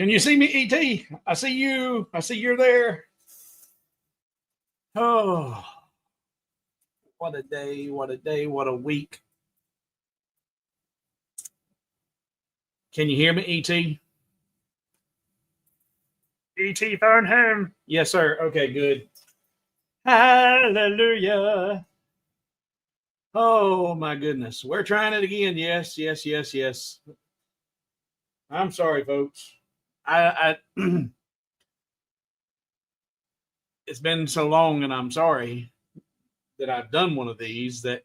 Can you see me, ET? I see you. I see you're there. Oh, what a day. What a day. What a week. Can you hear me, ET? ET phone home. Yes, sir. Okay, good. Hallelujah. Oh, my goodness. We're trying it again. Yes, yes, yes, yes. I'm sorry, folks. I it's been so long, and I'm sorry that I've done one of these. That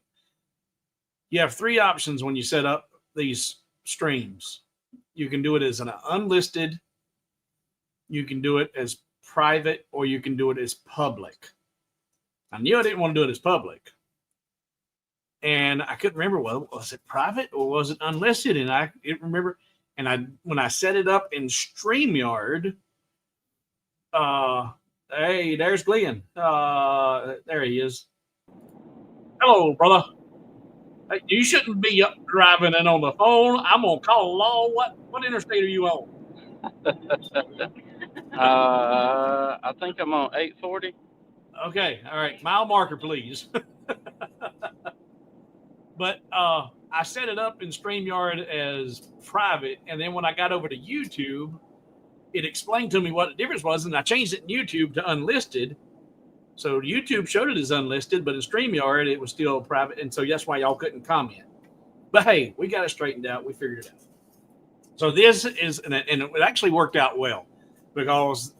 you have three options when you set up these streams. You can do it as an unlisted, you can do it as private, or you can do it as public. I knew I didn't want to do it as public, and I couldn't remember, well, was it private or was it unlisted? And I didn't remember. And when I set it up in StreamYard, hey, there's Glenn. There he is. Hello, brother. Hey, you shouldn't be up driving and on the phone. I'm gonna call law. What interstate are you on? I think I'm on 840. Okay, all right. Mile marker, please. But I set it up in StreamYard as private, and then when I got over to YouTube, it explained to me what the difference was, and I changed it in YouTube to unlisted. So YouTube showed it as unlisted, but in StreamYard, it was still private, and so that's why y'all couldn't comment. But hey, we got it straightened out. We figured it out. So this is, and it actually worked out well, because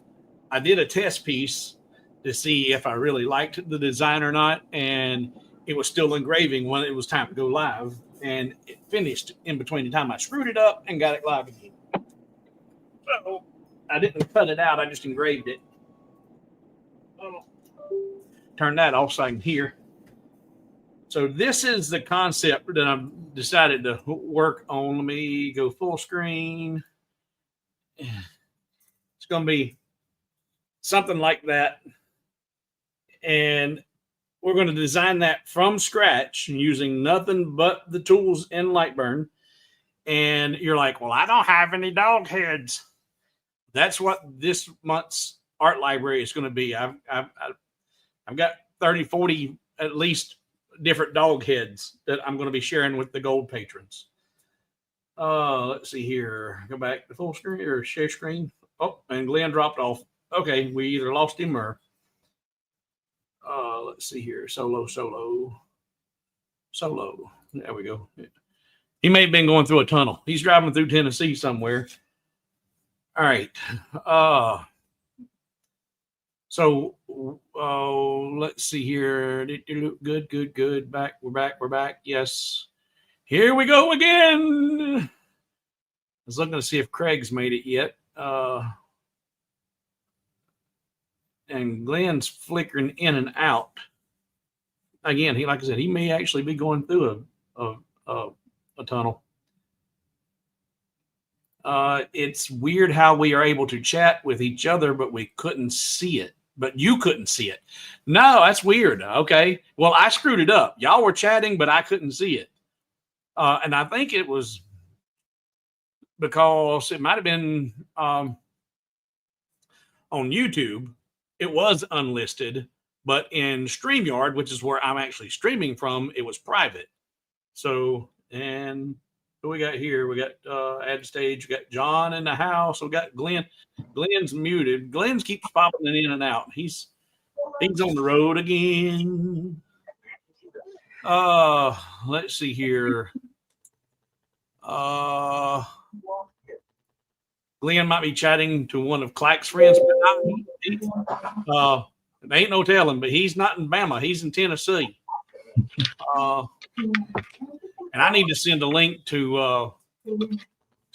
I did a test piece to see if I really liked the design or not, and it was still engraving when it was time to go live, and it finished in between the time I screwed it up and got it live again. So I didn't cut it out, I just engraved it. Turn that off so I can hear. So this is the concept that I've decided to work on. Let me go full screen. It's going to be something like that. And we're going to design that from scratch using nothing but the tools in Lightburn. And you're like, well, I don't have any dog heads. That's what this month's art library is going to be. I've got 30, 40 at least different dog heads that I'm going to be sharing with the gold patrons. Let's see here. Go back to full screen or share screen. Oh, and Glenn dropped off. Okay, we either lost him or let's see here. Solo. There we go. He may have been going through a tunnel. He's driving through Tennessee somewhere. All right. So let's see here. Good. We're back. Yes. Here we go again. I was looking to see if Craig's made it yet. And Glenn's flickering in and out. Again, like I said, he may actually be going through a tunnel. It's weird how we are able to chat with each other, but we couldn't see it. But you couldn't see it. No, that's weird. Okay. Well, I screwed it up. Y'all were chatting, but I couldn't see it. And I think it was because it might have been on YouTube. It was unlisted, but in StreamYard, which is where I'm actually streaming from, it was private. So, and what we got here? We got add stage. We got John in the house. We got Glenn. Glenn's muted. Glenn keeps popping in and out. He's on the road again. Let's see here. Glenn might be chatting to one of Clack's friends, but not there ain't no telling, but he's not in Bama. He's in Tennessee. And I need to send a link to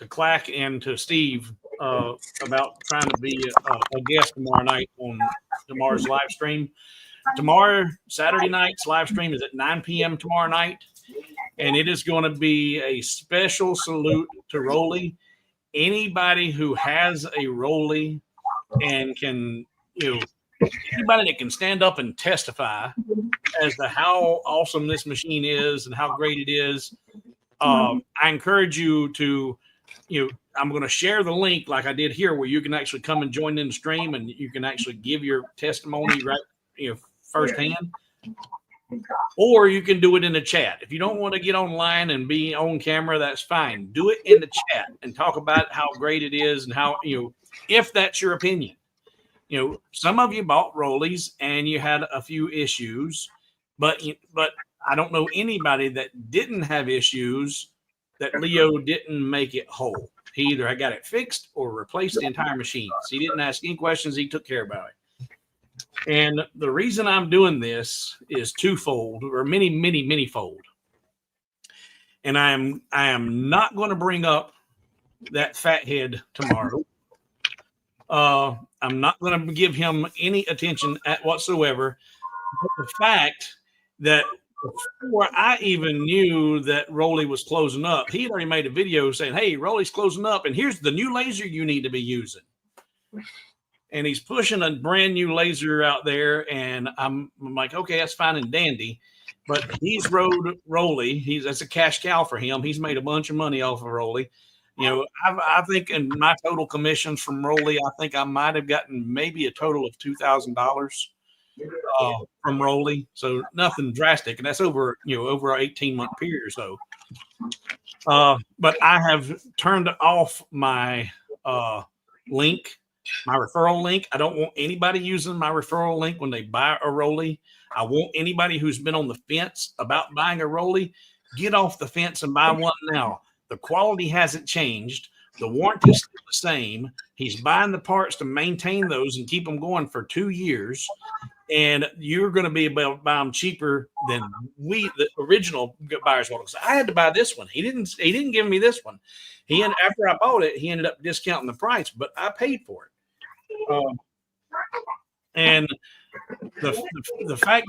Clack and to Steve about trying to be a guest tomorrow night on tomorrow's live stream. Tomorrow, Saturday night's live stream is at 9 p.m. tomorrow night, and it is going to be a special salute to Rolly. Anybody who has a Rolly and can, anybody that can stand up and testify as to how awesome this machine is and how great it is, I encourage you to, I'm going to share the link like I did here, where you can actually come and join in the stream, and you can actually give your testimony right, firsthand. Or you can do it in the chat. If you don't want to get online and be on camera, that's fine. Do it in the chat and talk about how great it is and how, if that's your opinion. Some of you bought rollies and you had a few issues, but I don't know anybody that didn't have issues that Leo didn't make it whole. He either got it fixed or replaced the entire machine. So he didn't ask any questions. He took care about it. And the reason I'm doing this is twofold, or many fold. And I am not going to bring up that fathead tomorrow. I'm not going to give him any attention whatsoever. But the fact that before I even knew that Rolly was closing up, he had already made a video saying, "Hey, Rolly's closing up, and here's the new laser you need to be using." And he's pushing a brand new laser out there, and I'm like, okay, that's fine and dandy. But he's rode Rolly. That's a cash cow for him. He's made a bunch of money off of Rolly. I think in my total commissions from Rolly, I think I might have gotten maybe a total of $2,000 from Rolly. So nothing drastic, and that's over an 18-month period or so. But I have turned off my link. My referral link. I don't want anybody using my referral link when they buy a Rolly. I want anybody who's been on the fence about buying a Rolly, get off the fence and buy one now. The quality hasn't changed. The warranty is still the same. He's buying the parts to maintain those and keep them going for 2 years. And you're going to be able to buy them cheaper than the original buyers want. So I had to buy this one. He didn't give me this one. After I bought it, he ended up discounting the price, but I paid for it. And the fact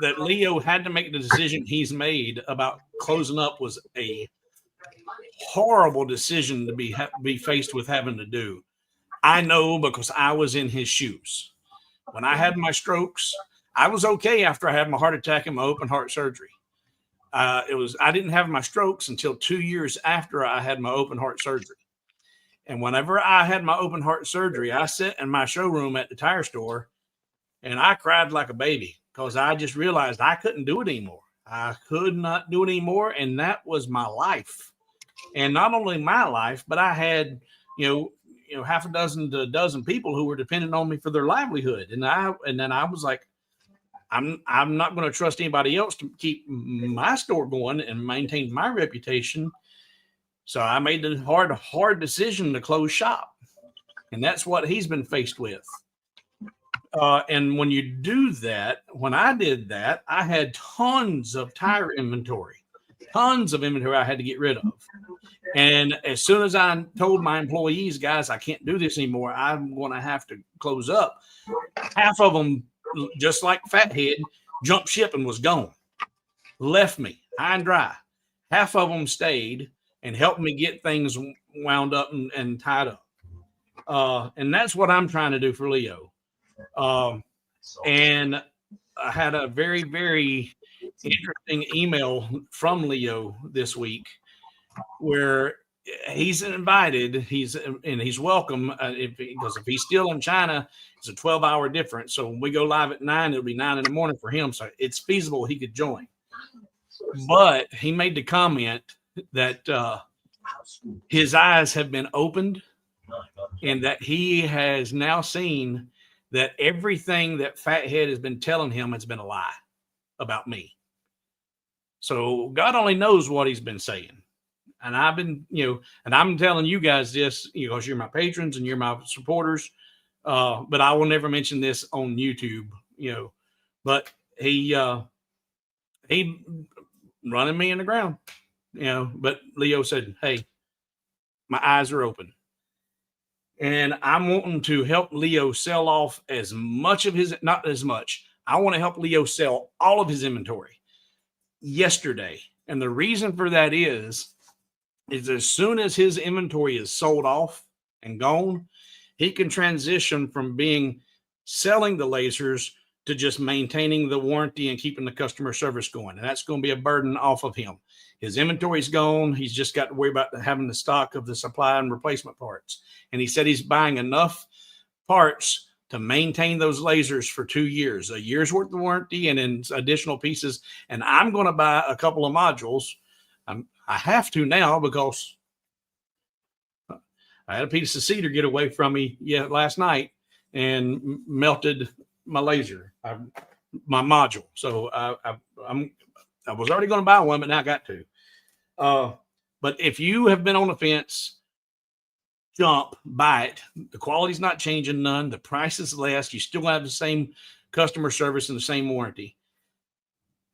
that Leo had to make the decision he's made about closing up was a horrible decision to be faced with having to do. I know, because I was in his shoes. When I had my strokes, I was okay after I had my heart attack and my open heart surgery. I didn't have my strokes until 2 years after I had my open heart surgery. And whenever I had my open heart surgery, I sat in my showroom at the tire store and I cried like a baby, because I just realized I couldn't do it anymore. I could not do it anymore. And that was my life. And not only my life, but I had, half a dozen to a dozen people who were dependent on me for their livelihood. And then I was like, I'm not going to trust anybody else to keep my store going and maintain my reputation. So I made the hard decision to close shop. And that's what he's been faced with. And when you do that, when I did that, I had tons of tire inventory. Tons of inventory I had to get rid of. And as soon as I told my employees, guys, I can't do this anymore, I'm going to have to close up, half of them, just like Fathead, jumped ship and was gone. Left me high and dry. Half of them stayed and helped me get things wound up and tied up. And that's what I'm trying to do for Leo. And I had a very, very interesting email from Leo this week where he's invited, he's welcome, because if he's still in China, it's a 12-hour difference. So when we go live at 9, it'll be 9 in the morning for him. So it's feasible he could join. But he made the comment that his eyes have been opened and that he has now seen that everything that Fathead has been telling him has been a lie about me. So God only knows what he's been saying. And I've been, and I'm telling you guys this, because you're my patrons and you're my supporters. But I will never mention this on YouTube, but he running me in the ground, but Leo said, hey, my eyes are open. And I'm wanting to help Leo sell off as much of his, not as much. I want to help Leo sell all of his inventory yesterday. And the reason for that is as soon as his inventory is sold off and gone, he can transition from selling the lasers to just maintaining the warranty and keeping the customer service going. And that's going to be a burden off of him. His inventory's gone. He's just got to worry about having the stock of the supply and replacement parts. And he said he's buying enough parts to maintain those lasers for 2 years, a year's worth of warranty and then additional pieces. And I'm going to buy a couple of modules. I have to now because I had a piece of cedar get away from me last night and melted my laser, my module. So I was already going to buy one, but now I got to. But if you have been on the fence, jump, buy it. The quality's not changing none. The price is less. You still have the same customer service and the same warranty.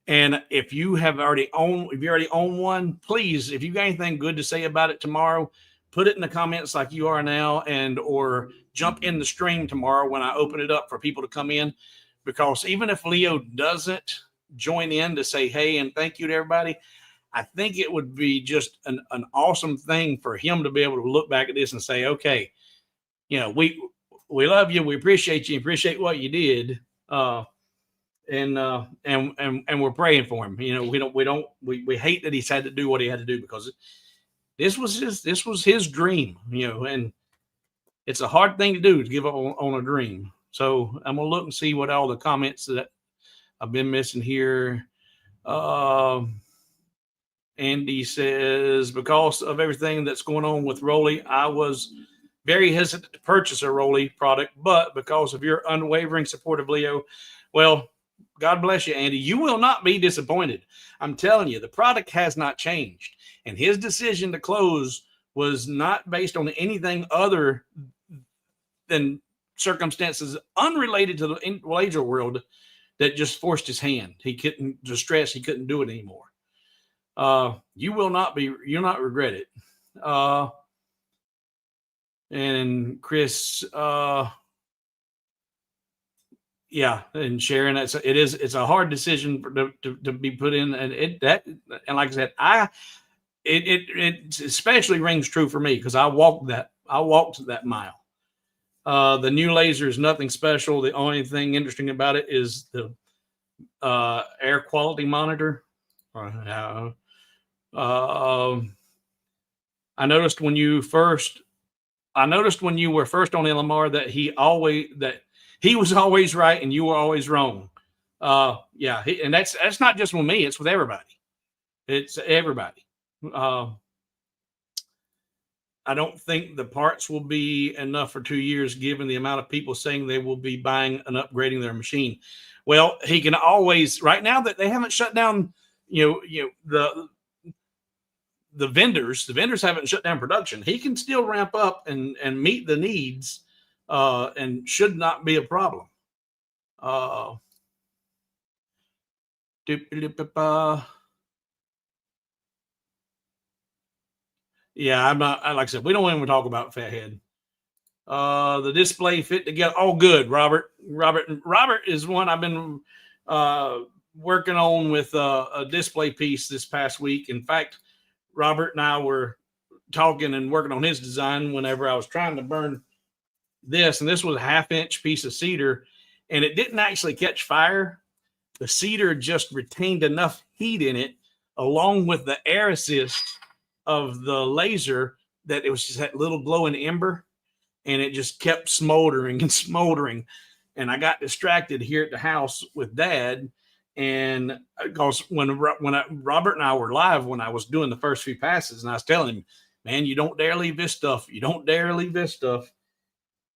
And if you already own one, please, if you got anything good to say about it tomorrow, put it in the comments like you are now, or jump in the stream tomorrow when I open it up for people to come in. Because even if Leo doesn't join in to say hey and thank you to everybody, I think it would be just an awesome thing for him to be able to look back at this and say, okay, we love you, we appreciate you, appreciate what you did, and we're praying for him. We hate that he's had to do what he had to do, because this was his dream, and it's a hard thing to do, to give up on a dream. So I'm gonna look and see what all the comments that I've been missing here. Andy says, because of everything that's going on with Rolly, I was very hesitant to purchase a Rolly product, but because of your unwavering support of Leo, well, God bless you, Andy. You will not be disappointed. I'm telling you, the product has not changed. And his decision to close was not based on anything other than circumstances unrelated to the laser world that just forced his hand. He couldn't do it anymore. You'll not regret it. And Chris, and Sharon, it's a hard decision to be put in, and like I said, it especially rings true for me, because I walked that mile. The new laser is nothing special. The only thing interesting about it is the air quality monitor. I noticed when you were first on LMR that he was always right and you were always wrong. And that's not just with me; it's with everybody. It's everybody. I don't think the parts will be enough for 2 years, given the amount of people saying they will be buying and upgrading their machine. Well, he can always, right now that they haven't shut down, the vendors haven't shut down production. He can still ramp up and meet the needs, and should not be a problem. Yeah, I'm not. Like I said, we don't even talk about Fathead. The display fit together. Oh, good, Robert. Robert is one I've been working on with a display piece this past week. In fact, Robert and I were talking and working on his design whenever I was trying to burn this, and this was a 1/2-inch piece of cedar, and it didn't actually catch fire. The cedar just retained enough heat in it, along with the air assist of the laser, that it was just that little glowing ember, and it just kept smoldering and smoldering. And I got distracted here at the house with Dad, and because when Robert and I were live, when I was doing the first few passes, and I was telling him, man, you don't dare leave this stuff. You don't dare leave this stuff.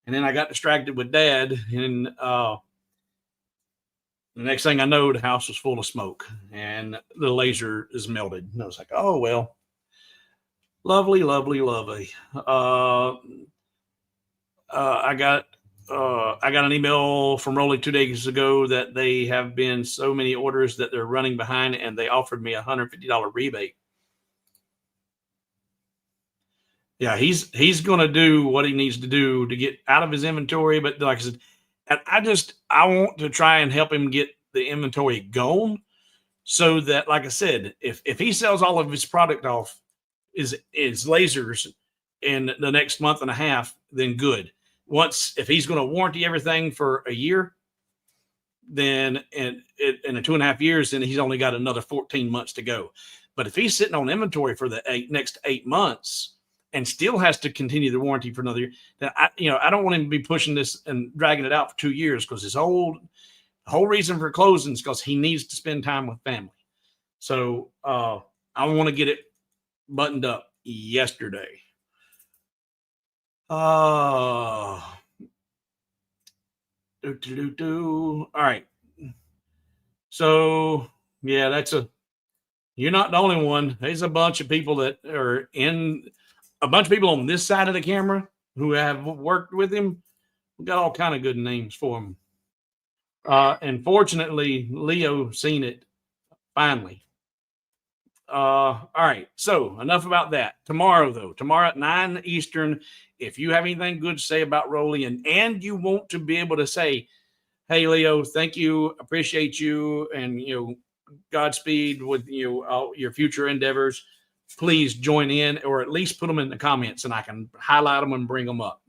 And then I got distracted with Dad, and the next thing I know, the house was full of smoke and the laser is melted. And I was like, oh, well, lovely, lovely, lovely. I got an email from Rolly 2 days ago that they have been so many orders that they're running behind, and they offered me a $150 rebate. Yeah, he's going to do what he needs to do to get out of his inventory. But like I said, I want to try and help him get the inventory going, so that, like I said, if he sells all of his product off, is lasers in the next month and a half, then good. If he's going to warranty everything for a year, then in 2.5 years, then he's only got another 14 months to go. But if he's sitting on inventory for the next 8 months and still has to continue the warranty for another year, then I don't want him to be pushing this and dragging it out for 2 years, because his whole reason for closing is because he needs to spend time with family. So I want to get it buttoned up yesterday. All right. So yeah, you're not the only one. There's a bunch of people that are a bunch of people on this side of the camera who have worked with him. We've got all kind of good names for him. And fortunately, Leo seen it finally. All right. So enough about that. Tomorrow at 9 Eastern, if you have anything good to say about Rolly and you want to be able to say, hey, Leo, thank you, appreciate you, and Godspeed with all your future endeavors, please join in, or at least put them in the comments and I can highlight them and bring them up.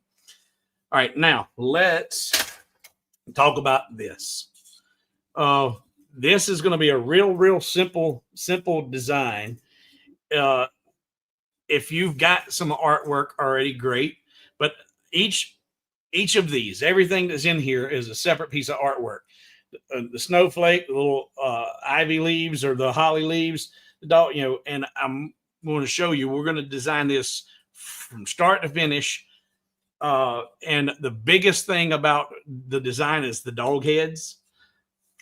All right, now let's talk about this. This is going to be a real simple design. If you've got some artwork already, great. But each of these, everything that's in here is a separate piece of artwork. The snowflake, the little ivy leaves or the holly leaves, the dog, and I'm going to show you. We're going to design this from start to finish. And the biggest thing about the design is the dog heads.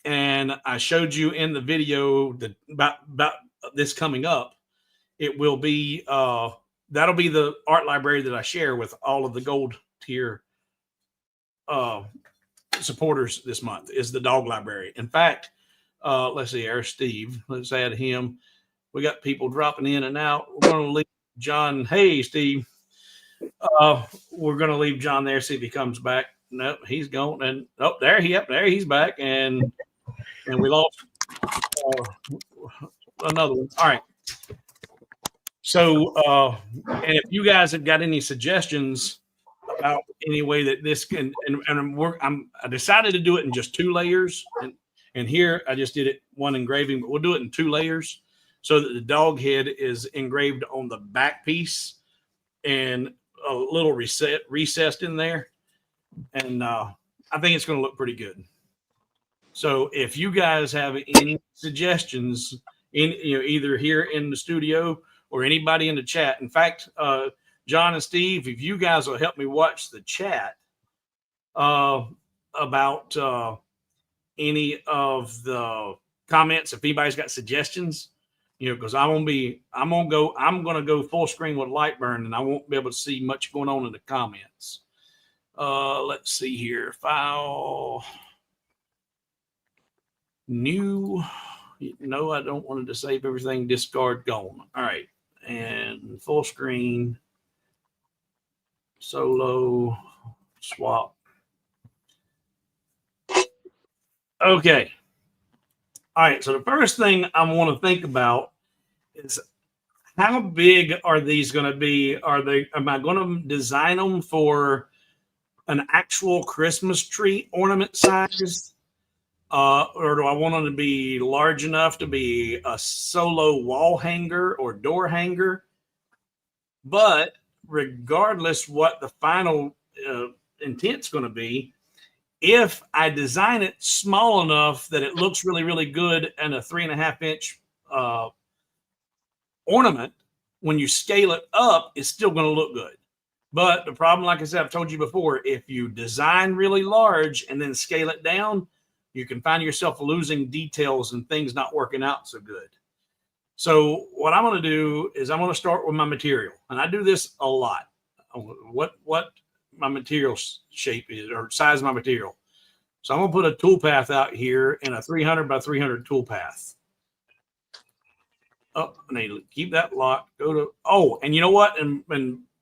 And I showed you in the video that about this coming up. It will be that'll be the art library that I share with all of the gold tier supporters this month, is the dog library. In fact, let's see, there's Steve. Let's add him. We got people dropping in and out. We're going to leave John. Hey, Steve. We're going to leave John there, see if he comes back. Nope, he's gone. And there he's back. And we lost another one. All right. So, and if you guys have got any suggestions about any way that this can, I decided to do it in just 2 layers. And here I just did it one engraving, but we'll do it in 2 layers so that the dog head is engraved on the back piece and a little recessed in there. And I think it's going to look pretty good. So if you guys have any suggestions, either here in the studio or anybody in the chat. In fact, John and Steve, if you guys will help me watch the chat about any of the comments, if anybody's got suggestions, because I'm going to go full screen with Lightburn, and I won't be able to see much going on in the comments. Let's see here. File. New. No, I don't want to save everything. Discard gone. All right. And full screen. Solo. Swap. Okay. All right. So the first thing I want to think about is, how big are these going to be? Am I going to design them for an actual Christmas tree ornament size? Or do I want them to be large enough to be a solo wall hanger or door hanger? But regardless what the final intent's going to be, if I design it small enough that it looks really good and a 3.5 inch ornament, when you scale it up, it's still going to look good. But the problem, like I said, I've told you before, if you design really large and then scale it down, you can find yourself losing details and things not working out so good. So what I'm going to do is I'm going to start with my material. And I do this a lot. What my material shape is, or size of my material. So I'm going to put a toolpath out here in a 300 by 300 toolpath. Oh, I need to keep that locked. And you know what? And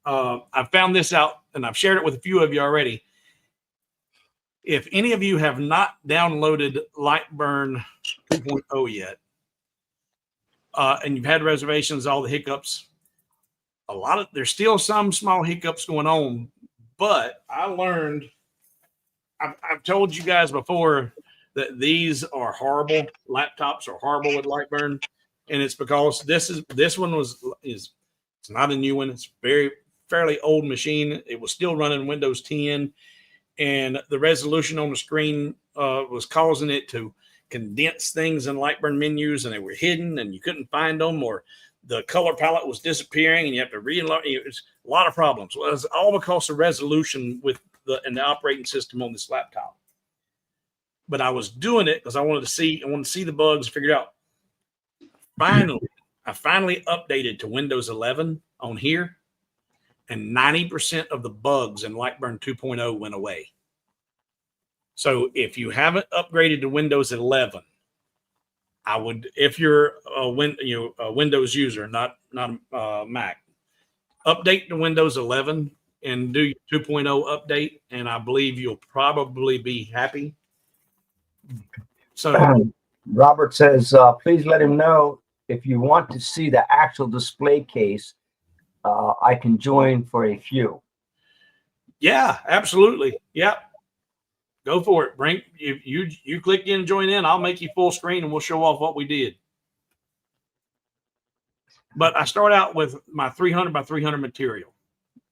I found this out, and I've shared it with a few of you already. If any of you have not downloaded Lightburn 2.0 yet, and you've had reservations, all the hiccups, there's still some small hiccups going on, but I learned, I've told you guys before that these are horrible. Laptops are horrible with Lightburn, and it's because this one is it's not a new one. It's fairly old machine. It was still running Windows 10, and the resolution on the screen was causing it to condense things in Lightburn menus, and they were hidden, and you couldn't find them, or the color palette was disappearing, and you have to reload. It's a lot of problems. Well, it's all because of resolution with the operating system on this laptop. But I was doing it because I wanted to see the bugs figured out. Finally, I finally updated to Windows 11 on here, and 90% of the bugs in Lightburn 2.0 went away. So if you haven't upgraded to Windows 11, I would, if you're a Windows user, not Mac, update to Windows 11 and do your 2.0 update, and I believe you'll probably be happy. So Robert says, please let him know if you want to see the actual display case. I can join for a few. Yeah, absolutely. Yeah. Go for it. Bring you click in and join in. I'll make you full screen and we'll show off what we did. But I start out with my 300 by 300 material,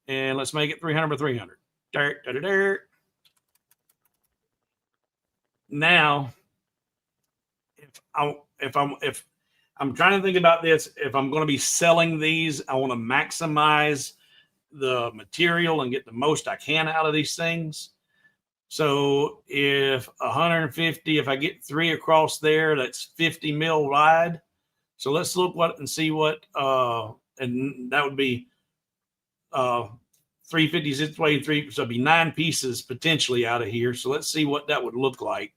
and let's make it 300 by 300. Now, if I'm trying to think about this, if I'm going to be selling these, I want to maximize the material and get the most I can out of these things. So if 150, if I get 3 across there, that's 50 mil wide. So let's look and see what, and that would be 350 is its way 3. So it'd be 9 pieces potentially out of here. So let's see what that would look like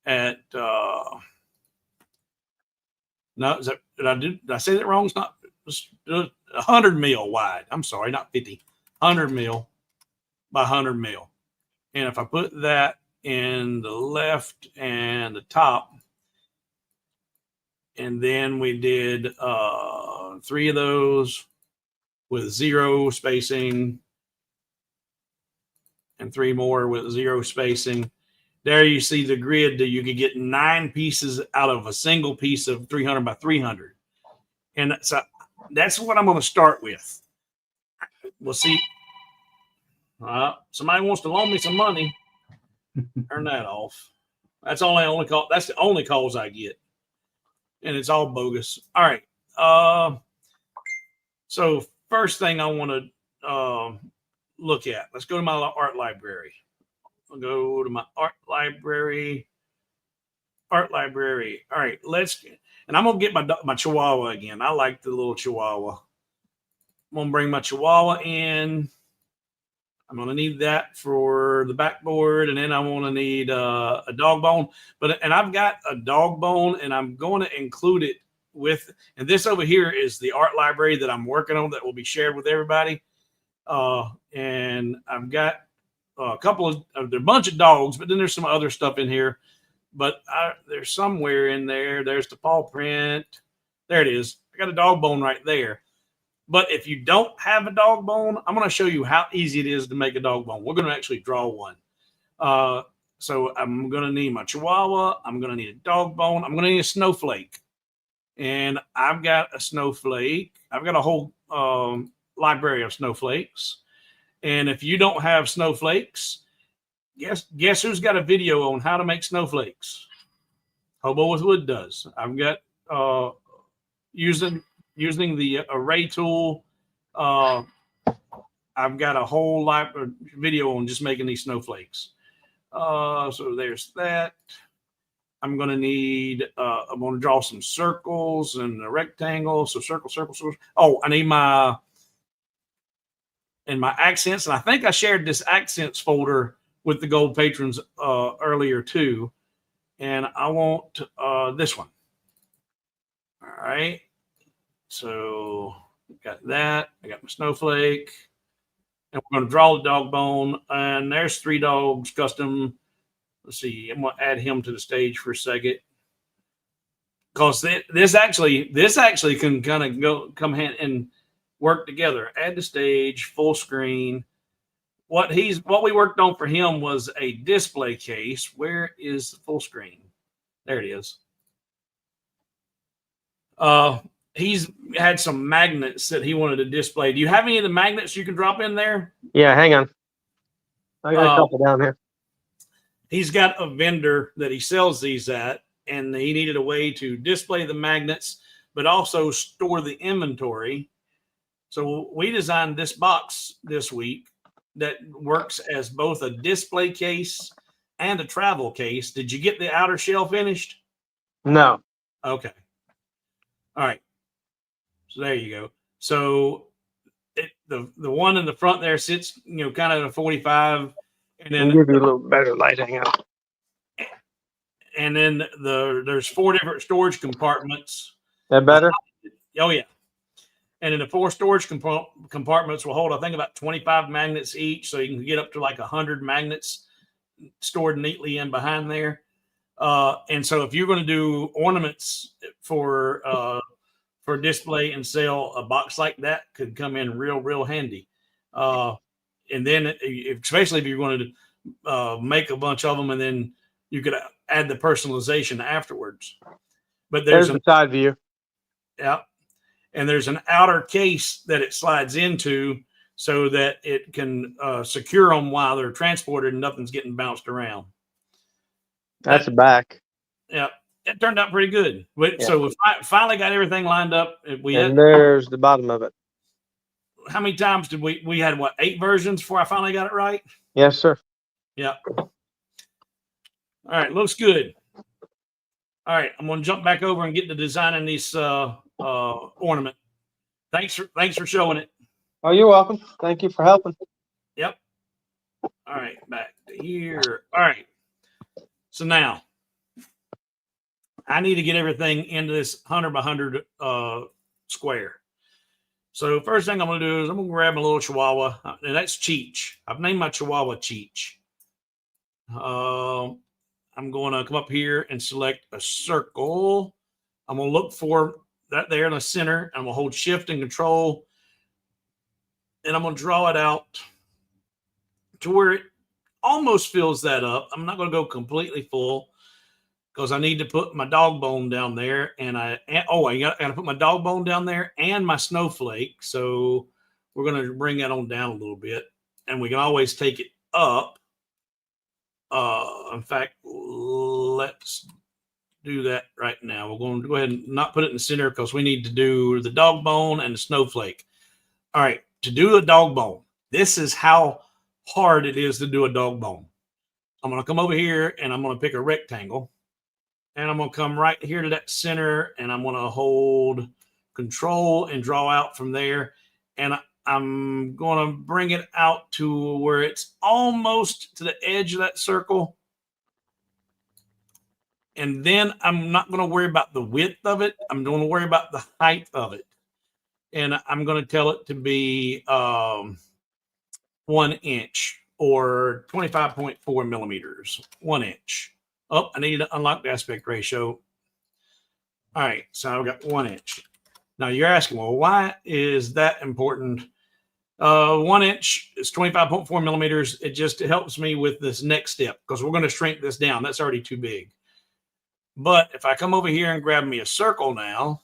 at, no, did I say that wrong? It's not 100 mil wide. I'm sorry, not 50, 100 mil by 100 mil. And if I put that in the left and the top, and then we did 3 of those with 0 spacing and 3 more with 0 spacing. There you see the grid that you could get 9 pieces out of a single piece of 300 by 300. And so that's what I'm going to start with. We'll see. Somebody wants to loan me some money. Turn that off. That's the only calls I get. And it's all bogus. All right. So first thing I want to look at. Let's go to my art library. I'll go to my art library. All right, and I'm gonna get my Chihuahua again. I like the little Chihuahua. I'm gonna bring my Chihuahua in. I'm gonna need that for the backboard, and then I'm gonna need a dog bone. And I've got a dog bone, and I'm going to include it with. And this over here is the art library that I'm working on that will be shared with everybody. And I've got a couple of there's a bunch of dogs, but then there's some other stuff in here. But there's somewhere in there. There's the paw print. There it is. I got a dog bone right there. But if you don't have a dog bone, I'm going to show you how easy it is to make a dog bone. We're going to actually draw one. So I'm going to need my Chihuahua. I'm going to need a dog bone. I'm going to need a snowflake. And I've got a snowflake. I've got a whole library of snowflakes. And if you don't have snowflakes, guess who's got a video on how to make snowflakes? Hobo with Wood does. I've got using the array tool. I've got a whole video on just making these snowflakes. So there's that. I'm going to need, I'm going to draw some circles and a rectangle. So circle. Oh, I need my accents. And I think I shared this accents folder with the gold patrons earlier too. And I want this one. All right. So got that. I got my snowflake. And we're going to draw the dog bone. And there's 3 dogs custom. Let's see. I'm going to add him to the stage for a second. Because this actually can kind of come hand and work together. Add the stage, full screen. what we worked on for him was a display case. Where is the full screen? There it is. He's had some magnets that he wanted to display. Do you have any of the magnets you can drop in there? Yeah, hang on. I got a couple down here. He's got a vendor that he sells these at, and he needed a way to display the magnets, but also store the inventory. So we designed this box this week that works as both a display case and a travel case. Did you get the outer shell finished? No. Okay. All right. So there you go. So the one in the front there sits, kind of at a 45, and then I'll give you a little better light. Hang on. And then there's 4 different storage compartments. That better? Oh yeah. And then the 4 storage compartments will hold, I think, about 25 magnets each, so you can get up to like 100 magnets stored neatly in behind there. And so if you're going to do ornaments for display and sale, a box like that could come in real handy. And then especially if you're going to make a bunch of them, and then you could add the personalization afterwards. But there's a side view. Yeah. And there's an outer case that it slides into so that it can secure them while they're transported and nothing's getting bounced around. That's the back. Yeah. It turned out pretty good. So we finally got everything lined up. There's the bottom of it. How many times did we had 8 versions before I finally got it right? Yes, sir. Yeah. All right. Looks good. All right. I'm going to jump back over and get to designing these ornament. Thanks for showing it. Oh, you're welcome. Thank you for helping. Yep. All right. Back to here. All right. So now I need to get everything into this 100 by 100 square. So first thing I'm going to do is I'm going to grab my little Chihuahua, and that's Cheech. I've named my Chihuahua Cheech. I'm going to come up here and select a circle. I'm going to look for that there in the center. I'm going to hold Shift and Control, and I'm going to draw it out to where it almost fills that up. I'm not going to go completely full because I need to put my dog bone down there, and I got to put my dog bone down there and my snowflake. So we're going to bring that on down a little bit, and we can always take it up. In fact, let's do that right now. We're going to go ahead and not put it in the center because we need to do the dog bone and the snowflake. All right, to do a dog bone, this is how hard it is to do a dog bone. I'm going to come over here and I'm going to pick a rectangle, and I'm going to come right here to that center, and I'm going to hold Control and draw out from there. And I'm going to bring it out to where it's almost to the edge of that circle. And then I'm not going to worry about the width of it. I'm going to worry about the height of it. And I'm going to tell it to be 1 inch or 25.4 millimeters, 1 inch. Oh, I need to unlock the aspect ratio. All right, so I've got 1 inch. Now you're asking, well, why is that important? 1 inch is 25.4 millimeters. It just helps me with this next step because we're going to shrink this down. That's already too big. But if I come over here and grab me a circle now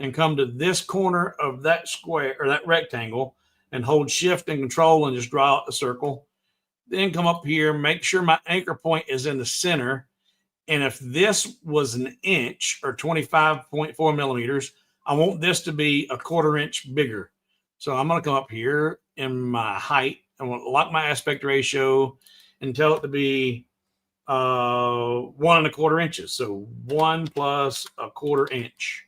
and come to this corner of that square or that rectangle and hold Shift and Control and just draw out the circle, then come up here, make sure my anchor point is in the center. And if this was 1 inch or 25.4 millimeters, I want this to be 1/4 inch bigger. So I'm going to come up here in my height. I want to lock my aspect ratio and tell it to be 1 1/4 inches. So 1 plus 1/4 inch.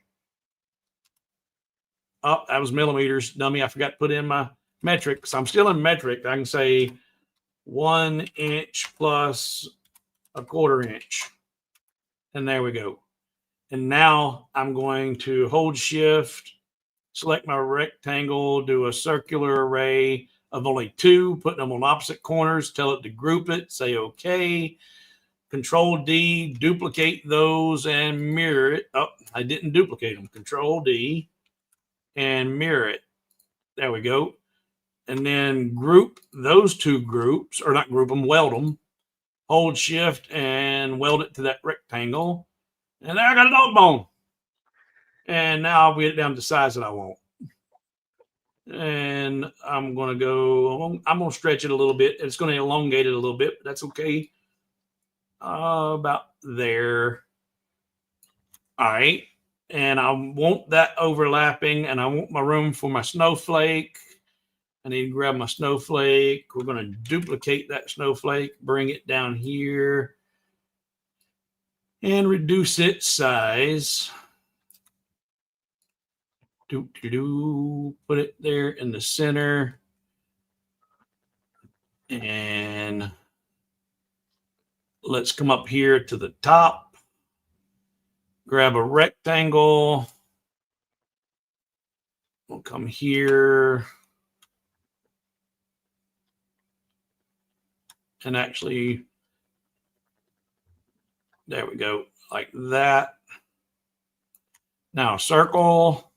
Oh, that was millimeters. Dummy, I forgot to put in my metric. So I'm still in metric. I can say 1 inch plus 1/4 inch. And there we go. And now I'm going to hold Shift, select my rectangle, do a circular array of only 2, put them on opposite corners, tell it to group it, say okay. Control D, duplicate those and mirror it. Oh, I didn't duplicate them. Control D and mirror it. There we go. and then group those two groups, or not group them, weld them. Hold shift and weld it to that rectangle. And there I got a dog bone. And now I'll get it down to the size that I want. And I'm going to stretch it a little bit. It's going to elongate it a little bit, but that's okay. About there. All right. And I want that overlapping, and I want my room for my snowflake. I need to grab my snowflake. We're going to duplicate that snowflake, bring it down here, and reduce its size. Put it there in the center. And let's come up here to the top. Grab a rectangle. We'll come here. And actually, there we go, like that. Now circle.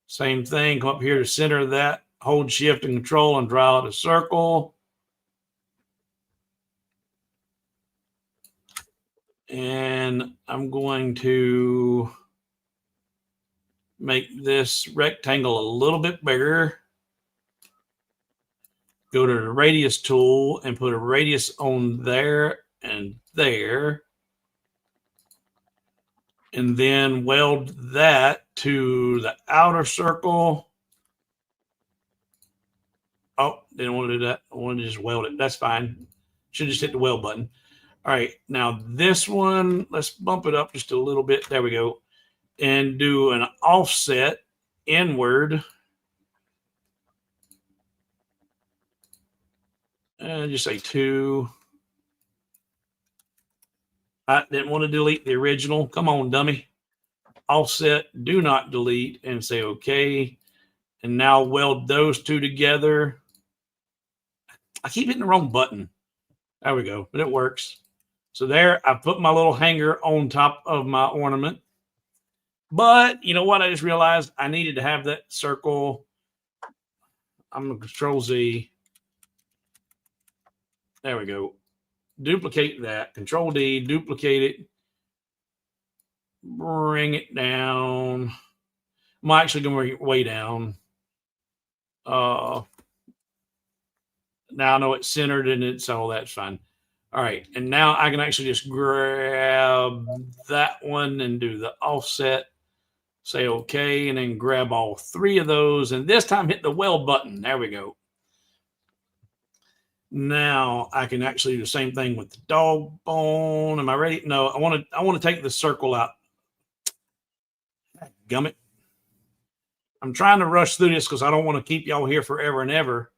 Same thing, come up here to center that. Hold shift and control and draw out a circle. And I'm going to make this rectangle a little bit bigger. Go to the radius tool and put a radius on there and there. And then weld that to the outer circle. Oh, didn't want to do that. I wanted to just weld it. That's fine. Should just hit the weld button. All right, now this one, let's bump it up just a little bit. There we go. And do an offset inward. And just say 2. I didn't want to delete the original. Come on, dummy. Offset, do not delete, and say OK. And now weld those two together. I keep hitting the wrong button. There we go, but it works. So there, I put my little hanger on top of my ornament. But you know what? I just realized I needed to have that circle. I'm going to Control Z. There we go. Duplicate that. Control D, duplicate it. Bring it down. I'm actually going to bring it way down. Now I know it's centered and it's all that's fine. All right. And now I can actually just grab that one and do the offset. Say OK, and then grab all 3 of those. And this time hit the weld button. There we go. Now I can actually do the same thing with the dog bone. Am I ready? No, I want to take the circle out. Gummit. I'm trying to rush through this because I don't want to keep y'all here forever and ever.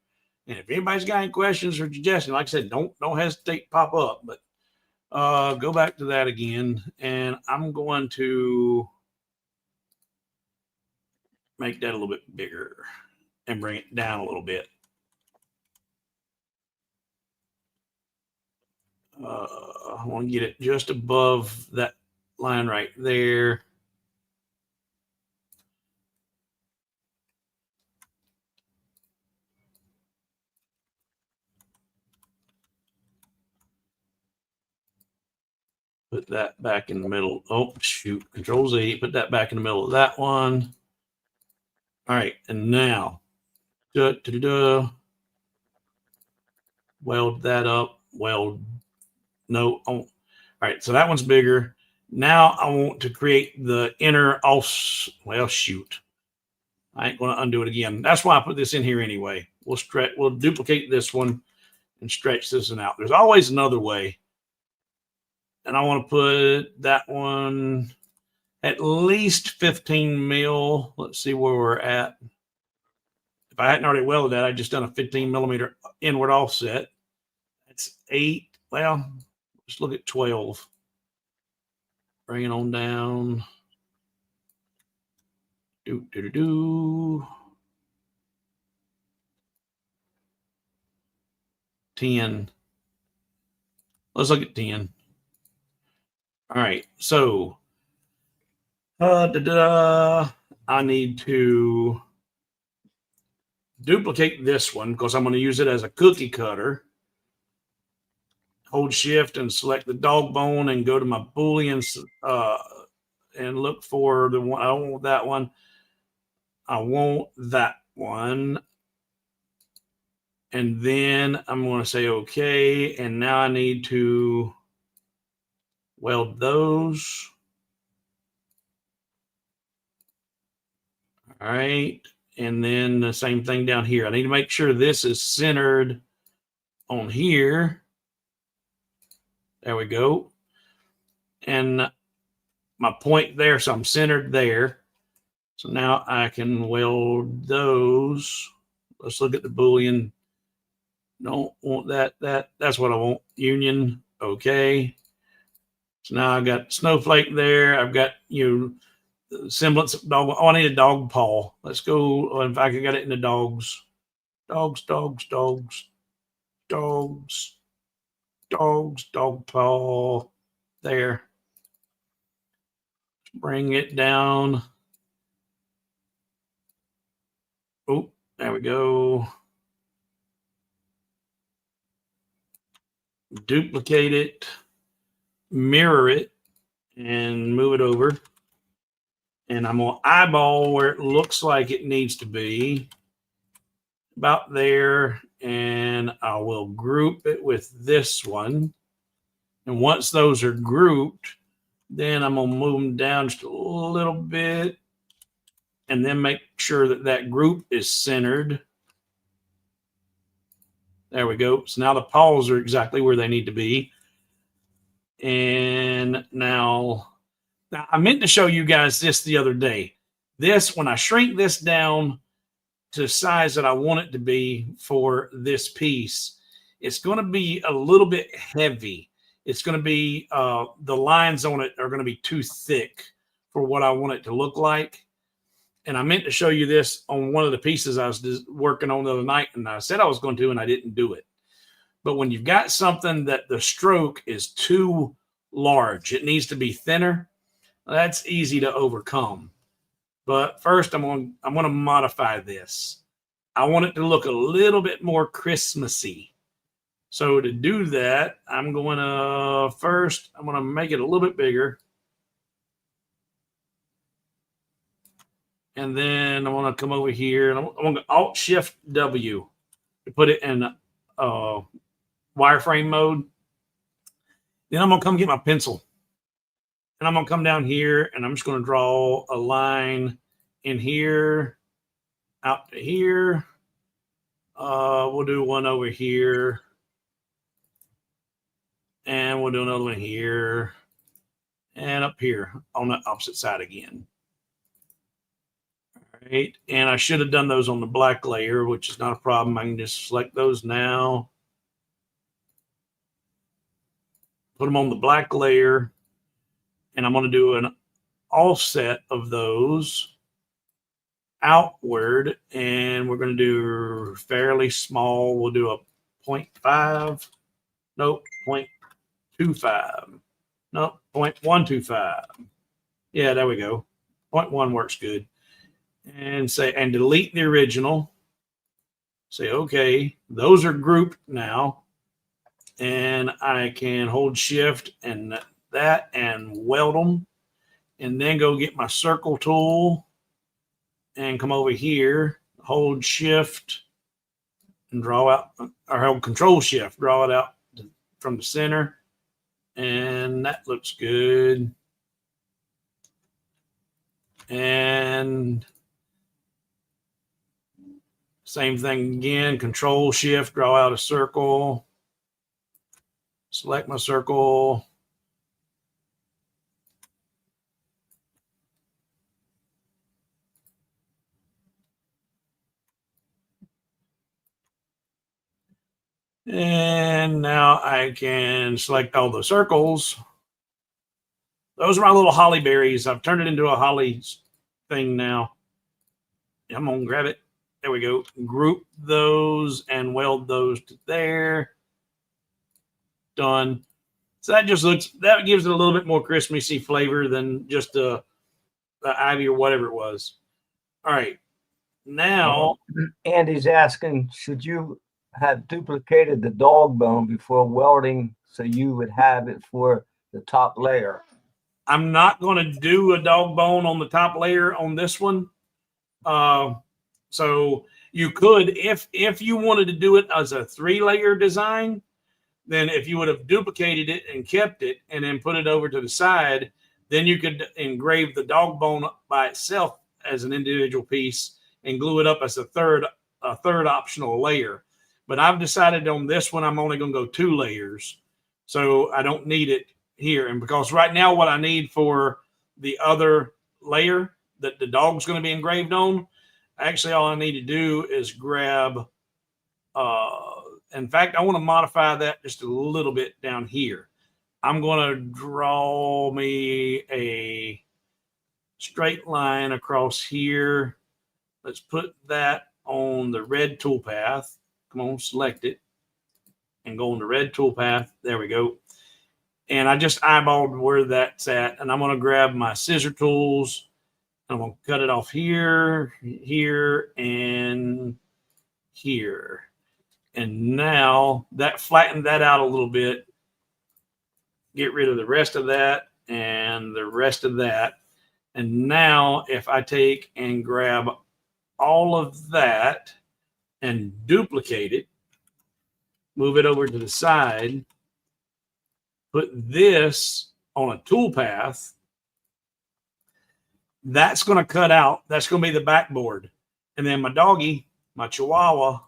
And if anybody's got any questions or suggestions, like I said, don't hesitate to pop up. But go back to that again, and I'm going to make that a little bit bigger and bring it down a little bit. I want to get it just above that line right there. Put that back in the middle. Oh, shoot. Control Z. Put that back in the middle of that one. All right. And now, weld that up. Weld. No. Oh. All right. So that one's bigger. Now I want to create the inner off. Well, shoot. I ain't going to undo it again. That's why I put this in here anyway. We'll duplicate this one and stretch this one out. There's always another way. And I want to put that one at least 15 mil. Let's see where we're at. If I hadn't already welded that, I'd just done a 15 millimeter inward offset. That's 8. Well, let's look at 12. Bring it on down. 10. Let's look at 10. All right, so I need to duplicate this one because I'm going to use it as a cookie cutter. Hold shift and select the dog bone and go to my booleans and look for the one. I don't want that one. I want that one. And then I'm going to say okay. And now I need to weld those. All right. And then the same thing down here. I need to make sure this is centered on here. There we go. And my point there, so I'm centered there. So now I can weld those. Let's look at the Boolean. Don't want that. That's what I want. Union. Okay. So now I've got snowflake there. I've got, semblance of dog. Oh, I need a dog paw. Let's go. In fact, I got it in the dogs. Dogs, dog paw. There. Bring it down. Oh, there we go. Duplicate it, mirror it, and move it over. And I'm going to eyeball where it looks like it needs to be. About there. And I will group it with this one. And once those are grouped, then I'm going to move them down just a little bit. And then make sure that that group is centered. There we go. So now the paws are exactly where they need to be. And now I meant to show you guys this the other day. This, when I shrink this down to the size that I want it to be for this piece, it's going to be a little bit heavy. It's going to be, the lines on it are going to be too thick for what I want it to look like. And I meant to show you this on one of the pieces I was working on the other night, and I said I was going to, and I didn't do it. But when you've got something that the stroke is too large, it needs to be thinner, that's easy to overcome. But first, I'm going to modify this. I want it to look a little bit more Christmassy. So to do that, I'm going to make it a little bit bigger. And then I want to come over here and I'm going to Alt-Shift-W to put it in wireframe mode. Then I'm going to come get my pencil. And I'm going to come down here and I'm just going to draw a line in here, out to here. We'll do one over here. And we'll do another one here. And up here on the opposite side again. Right. And I should have done those on the black layer, which is not a problem. I can just select those now. Put them on the black layer. And I'm going to do an offset of those outward. And we're going to do fairly small. We'll do a 0.5. Nope. 0.25. Nope. 0.125. Yeah, there we go. 0.1 works good. And delete the original. Say, okay, those are grouped now. And I can hold shift and that and weld them. And then go get my circle tool and come over here, hold shift and draw out, or hold control shift, draw it out from the center. And that looks good. And same thing again, control shift, draw out a circle, select my circle. And now I can select all the circles. Those are my little holly berries. I've turned it into a holly thing now. I'm going to grab it. There we go. Group those and weld those to there. Done. So that gives it a little bit more Christmassy flavor than just the ivy or whatever it was. All right. Now, Andy's asking, should you have duplicated the dog bone before welding so you would have it for the top layer? I'm not going to do a dog bone on the top layer on this one. So you could, if you wanted to do it as a 3-layer design, then if you would have duplicated it and kept it and then put it over to the side, then you could engrave the dog bone by itself as an individual piece and glue it up as a third optional layer. But I've decided on this one, I'm only going to go 2 layers. So I don't need it here. And because right now what I need for the other layer that the dog's going to be engraved on, actually all I need to do is grab, in fact, I want to modify that just a little bit down here. I'm going to draw me a straight line across here. Let's put that on the red toolpath. Come on, select it and go on the red toolpath. There we go. And I just eyeballed where that's at. And I'm going to grab my scissor tools. I'm going to cut it off here, here, and here. And now that flattened that out a little bit. Get rid of the rest of that and the rest of that. And now if I take and grab all of that and duplicate it, move it over to the side, put this on a toolpath, that's going to cut out. That's going to be the backboard. And then my doggy, my Chihuahua,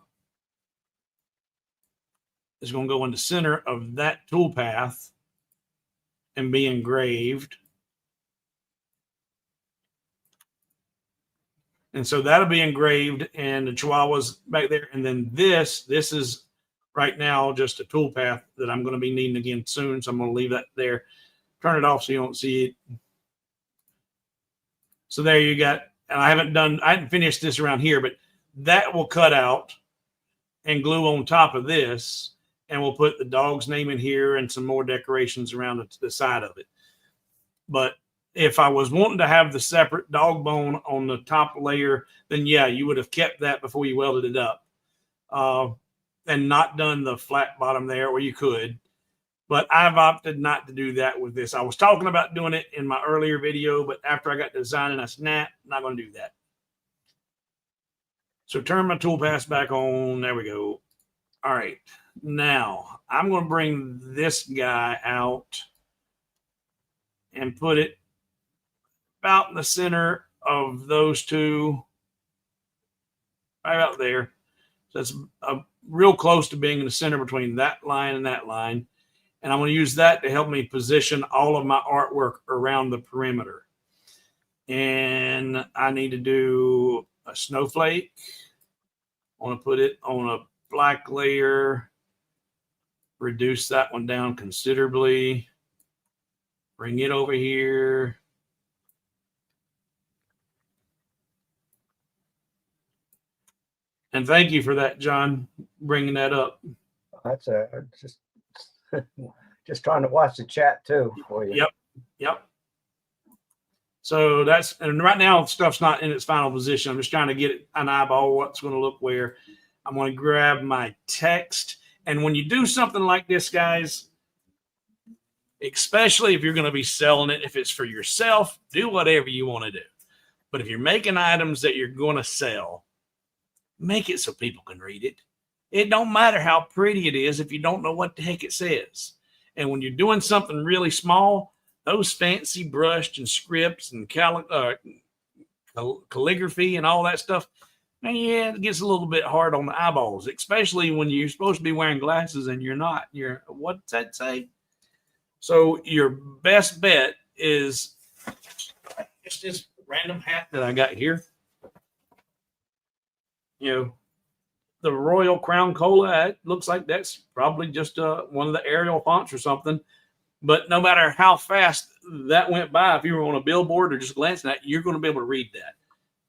is going to go in the center of that toolpath and be engraved. And so that'll be engraved, and the Chihuahua's back there. And then this is right now just a toolpath that I'm going to be needing again soon. So I'm going to leave that there. Turn it off so you don't see it. So there you got, and I hadn't finished this around here, but that will cut out and glue on top of this. And we'll put the dog's name in here and some more decorations around the side of it. But if I was wanting to have the separate dog bone on the top layer, then yeah, you would have kept that before you welded it up. And not done the flat bottom there, or you could. But I've opted not to do that with this. I was talking about doing it in my earlier video, but after I got designing, I said, nah, not going to do that. So turn my toolpath back on. There we go. All right. Now I'm going to bring this guy out and put it about in the center of those two, right out there. So that's real close to being in the center between that line and that line. And I'm going to use that to help me position all of my artwork around the perimeter. And I need to do a snowflake. I want to put it on a black layer, reduce that one down considerably, bring it over here. And thank you for that, John, bringing that up. That's just trying to watch the chat too for you. Yep. So and right now stuff's not in its final position. I'm just trying to get an eyeball what's going to look where. I'm going to grab my text. And when you do something like this, guys, especially if you're going to be selling it, if it's for yourself, do whatever you want to do. But if you're making items that you're going to sell, make it so people can read it. It don't matter how pretty it is if you don't know what the heck it says. And when you're doing something really small, those fancy brushed and scripts and calligraphy and all that stuff, yeah, it gets a little bit hard on the eyeballs, especially when you're supposed to be wearing glasses and you're not. What's that say? So your best bet is it's this random hat that I got here. The Royal Crown Cola, it looks like that's probably just one of the Arial fonts or something. But no matter how fast that went by, if you were on a billboard or just glancing at it, you're going to be able to read that.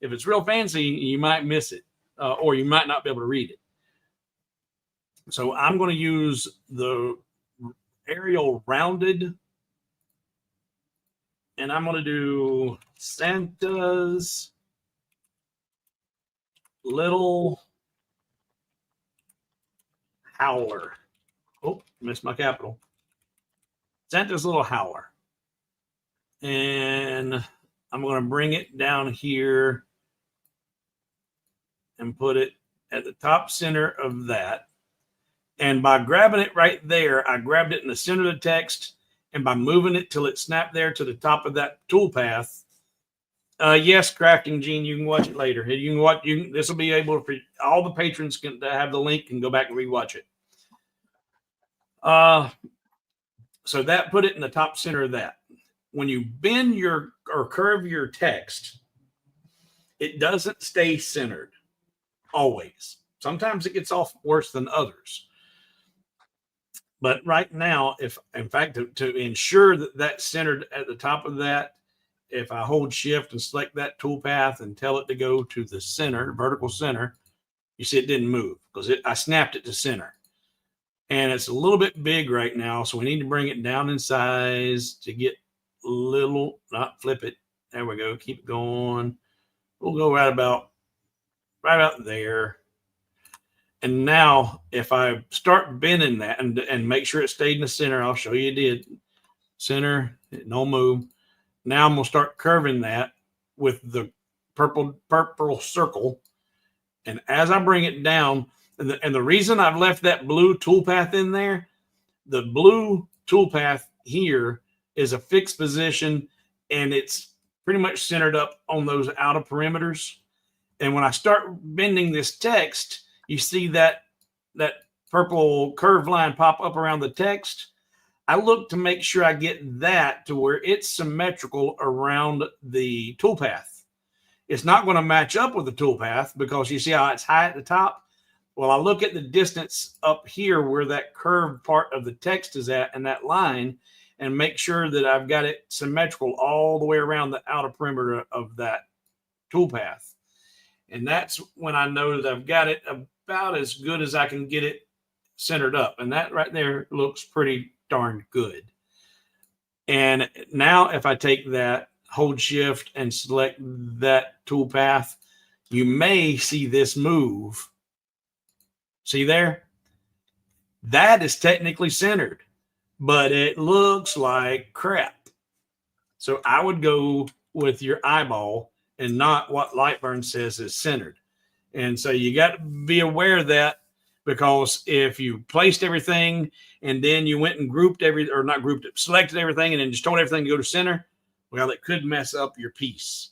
If it's real fancy, you might miss it, or you might not be able to read it. So I'm going to use the Arial rounded, and I'm going to do Santa's little howler. Oh, missed my capital. Santa's little howler. And I'm going to bring it down here and put it at the top center of that. And by grabbing it right there, I grabbed it in the center of the text. And by moving it till it snapped there to the top of that toolpath. Yes, Crafting Gene, you can watch it later. You can watch. This will be able for all the patrons can have the link and go back and rewatch it. So that put it in the top center of that. When you bend your or curve your text, it doesn't stay centered always. Sometimes it gets off worse than others. But right now, if in fact to ensure that that's centered at the top of that, if I hold shift and select that toolpath and tell it to go to the center, vertical center, you see it didn't move because I snapped it to center. And it's a little bit big right now, so we need to bring it down in size to get a little, not flip it. There we go. Keep it going. We'll go right about there. And now if I start bending that and make sure it stayed in the center, I'll show you it did. Center, no move. Now I'm going to start curving that with the purple circle. And as I bring it down, and the reason I've left that blue toolpath in there, the blue toolpath here is a fixed position, and it's pretty much centered up on those outer perimeters. And when I start bending this text, you see that purple curved line pop up around the text. I look to make sure I get that to where it's symmetrical around the toolpath. It's not going to match up with the toolpath because you see how it's high at the top. Well, I look at the distance up here where that curved part of the text is at and that line and make sure that I've got it symmetrical all the way around the outer perimeter of that toolpath. And that's when I know that I've got it about as good as I can get it centered up. And that right there looks pretty darn good. And now if I take that, hold shift and select that toolpath, you may see this move. See there? That is technically centered, but it looks like crap. So I would go with your eyeball and not what Lightburn says is centered. And so you got to be aware of that, because if you placed everything and then you went and selected everything and then just told everything to go to center, well, it could mess up your piece.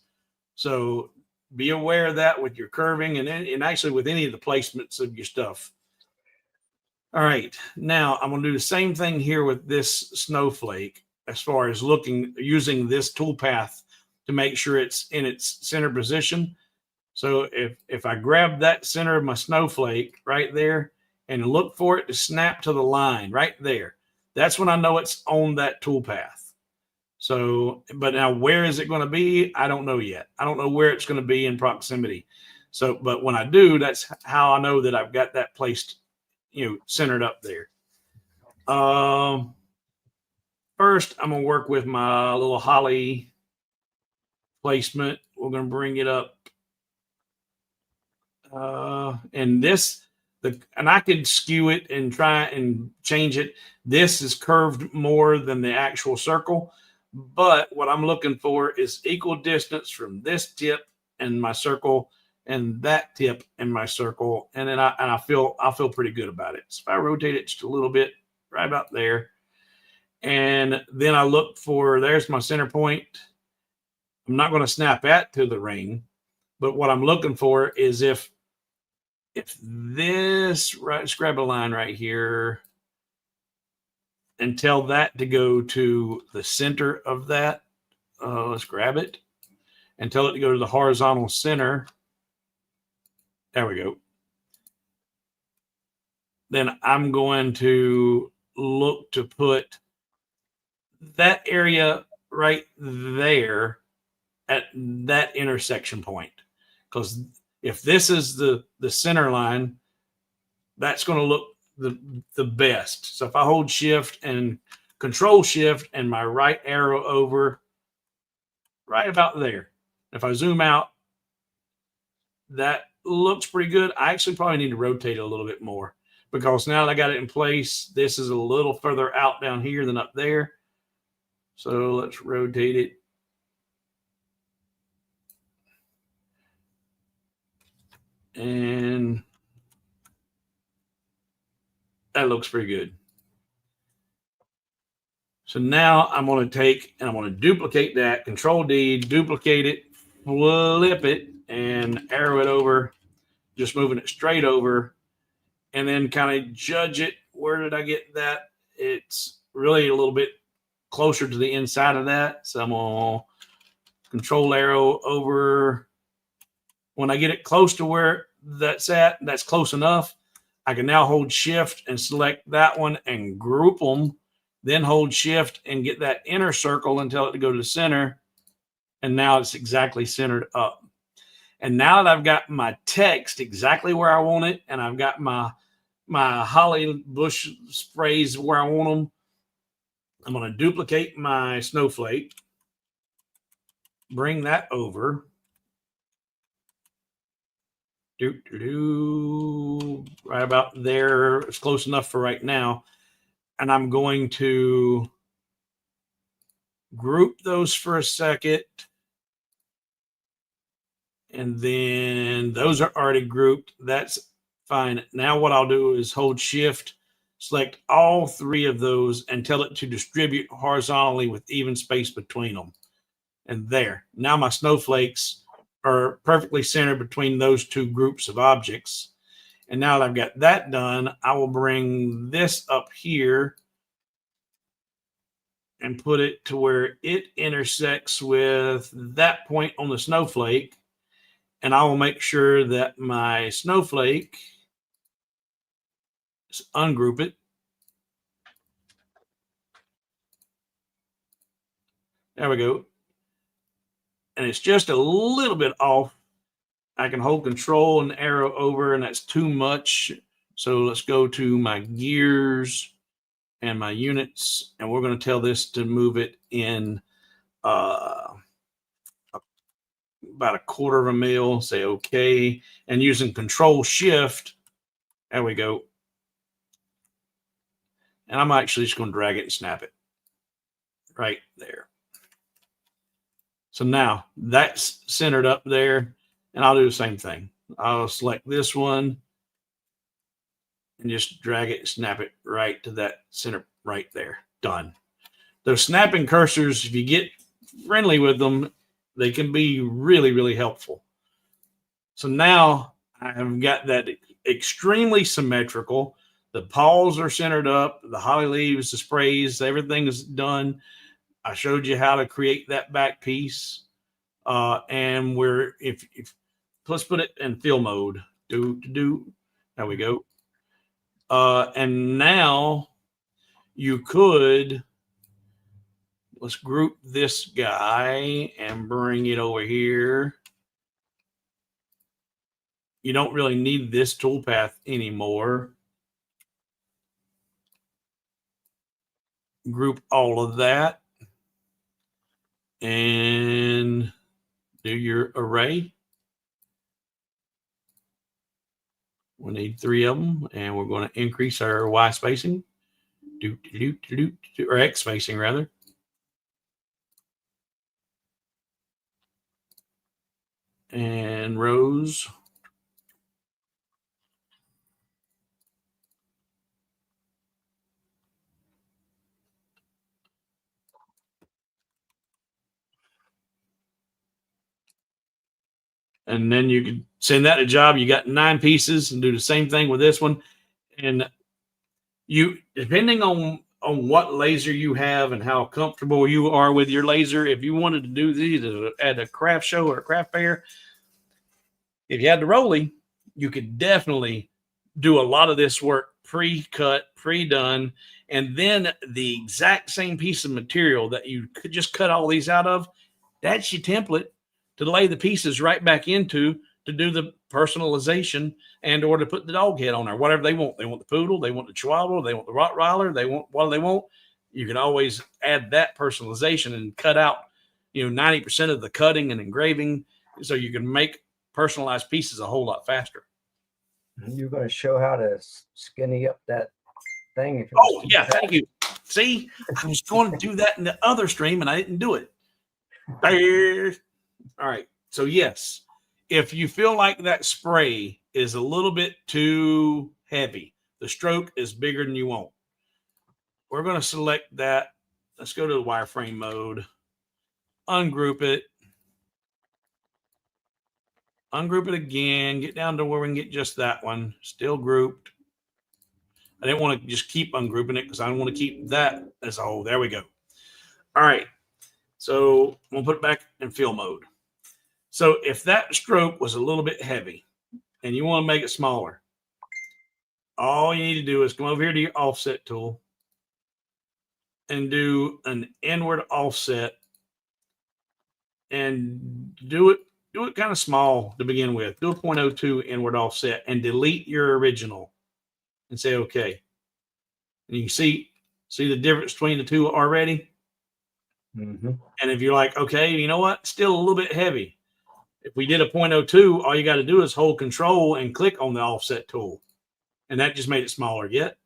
So be aware of that with your curving and actually with any of the placements of your stuff. All right, now I'm going to do the same thing here with this snowflake as far as using this toolpath to make sure it's in its center position. So if I grab that center of my snowflake right there and look for it to snap to the line right there, that's when I know it's on that toolpath. So, but now where is it going to be? I don't know yet. I don't know where it's going to be in proximity. So, but when I do, that's how I know that I've got that placed, centered up there. First, I'm going to work with my little holly placement. We're going to bring it up. And I could skew it and try and change it. This is curved more than the actual circle, but what I'm looking for is equal distance from this tip and my circle and that tip and my circle. And then I feel pretty good about it. So if I rotate it just a little bit, right about there, and then I look for, there's my center point. I'm not going to snap that to the ring, but what I'm looking for is if this, right, let's grab a line right here and tell that to go to the center of that. Let's grab it and tell it to go to the horizontal center. There we go. Then I'm going to look to put that area right there at that intersection point, because if this is the center line, that's going to look the best. So if I hold shift and control shift and my right arrow over right about there, if I zoom out, that looks pretty good. I actually probably need to rotate it a little bit more because now that I got it in place, this is a little further out down here than up there. So let's rotate it. And that looks pretty good. So now I'm going to take and I'm going to duplicate that, Control D, duplicate it, flip it, and arrow it over, just moving it straight over, and then kind of judge it. Where did I get that? It's really a little bit closer to the inside of that. So I'm going to Control arrow over. When I get it close to where that's at, that's close enough. I can now hold Shift and select that one and group them. Then hold Shift and get that inner circle and tell it to go to the center. And now it's exactly centered up. And now that I've got my text exactly where I want it, and I've got my holly bush sprays where I want them, I'm going to duplicate my snowflake, bring that over. Right about there. It's close enough for right now. And I'm going to group those for a second. And then those are already grouped. That's fine. Now what I'll do is hold Shift, select all three of those, and tell it to distribute horizontally with even space between them. And there. Now my snowflakes are perfectly centered between those two groups of objects. And now that I've got that done, I will bring this up here and put it to where it intersects with that point on the snowflake. And I will make sure that my snowflake, ungroup it. There we go. And it's just a little bit off. I can hold Control and arrow over, and that's too much. So let's go to my gears and my units, and we're going to tell this to move it in about 1/4 of a mil. Say OK, and using Control Shift, there we go. And I'm actually just going to drag it and snap it right there. So now that's centered up there. And I'll do the same thing. I'll select this one and just drag it and snap it right to that center right there. Done. Those snapping cursors, if you get friendly with them, they can be really, really helpful. So now I have got that extremely symmetrical. The paws are centered up. The holly leaves, the sprays, everything is done. I showed you how to create that back piece. And we're, if let's put it in fill mode. There we go. And now you could, let's group this guy and bring it over here. You don't really need this toolpath anymore. Group all of that and do your array. We need 3 of them, and we're going to increase our Y spacing, or X spacing rather. And rows. And then you could send that to job. You got 9 pieces and do the same thing with this one. And you, depending on what laser you have and how comfortable you are with your laser, if you wanted to do these at a craft show or a craft fair, if you had the Rolly, you could definitely do a lot of this work pre-cut, pre-done, and then the exact same piece of material that you could just cut all these out of, that's your template to lay the pieces right back into to do the personalization and or to put the dog head on there, whatever they want. They want the poodle, they want the Chihuahua, they want the Rottweiler, they want what they want. You can always add that personalization and cut out, 90% of the cutting and engraving, so you can make personalized pieces a whole lot faster. You're going to show how to skinny up that thing. If Oh, yeah, thank you. See, I was going to do that in the other stream, and I didn't do it. There. All right. So, yes, if you feel like that spray is a little bit too heavy, the stroke is bigger than you want, we're going to select that. Let's go to the wireframe mode, ungroup it again, get down to where we can get just that one, still grouped. I didn't want to just keep ungrouping it because I don't want to keep that as a whole. There we go. All right. So we'll put it back in fill mode. So if that stroke was a little bit heavy and you want to make it smaller, all you need to do is come over here to your offset tool and do an inward offset and do it kind of small to begin with. Do a 0.02 inward offset and delete your original and say okay. And you can see the difference between the two already. Mm-hmm. And if you're like, okay, you know what, still a little bit heavy. If we did a 0.02, all you got to do is hold control and click on the offset tool. And that just made it smaller yet,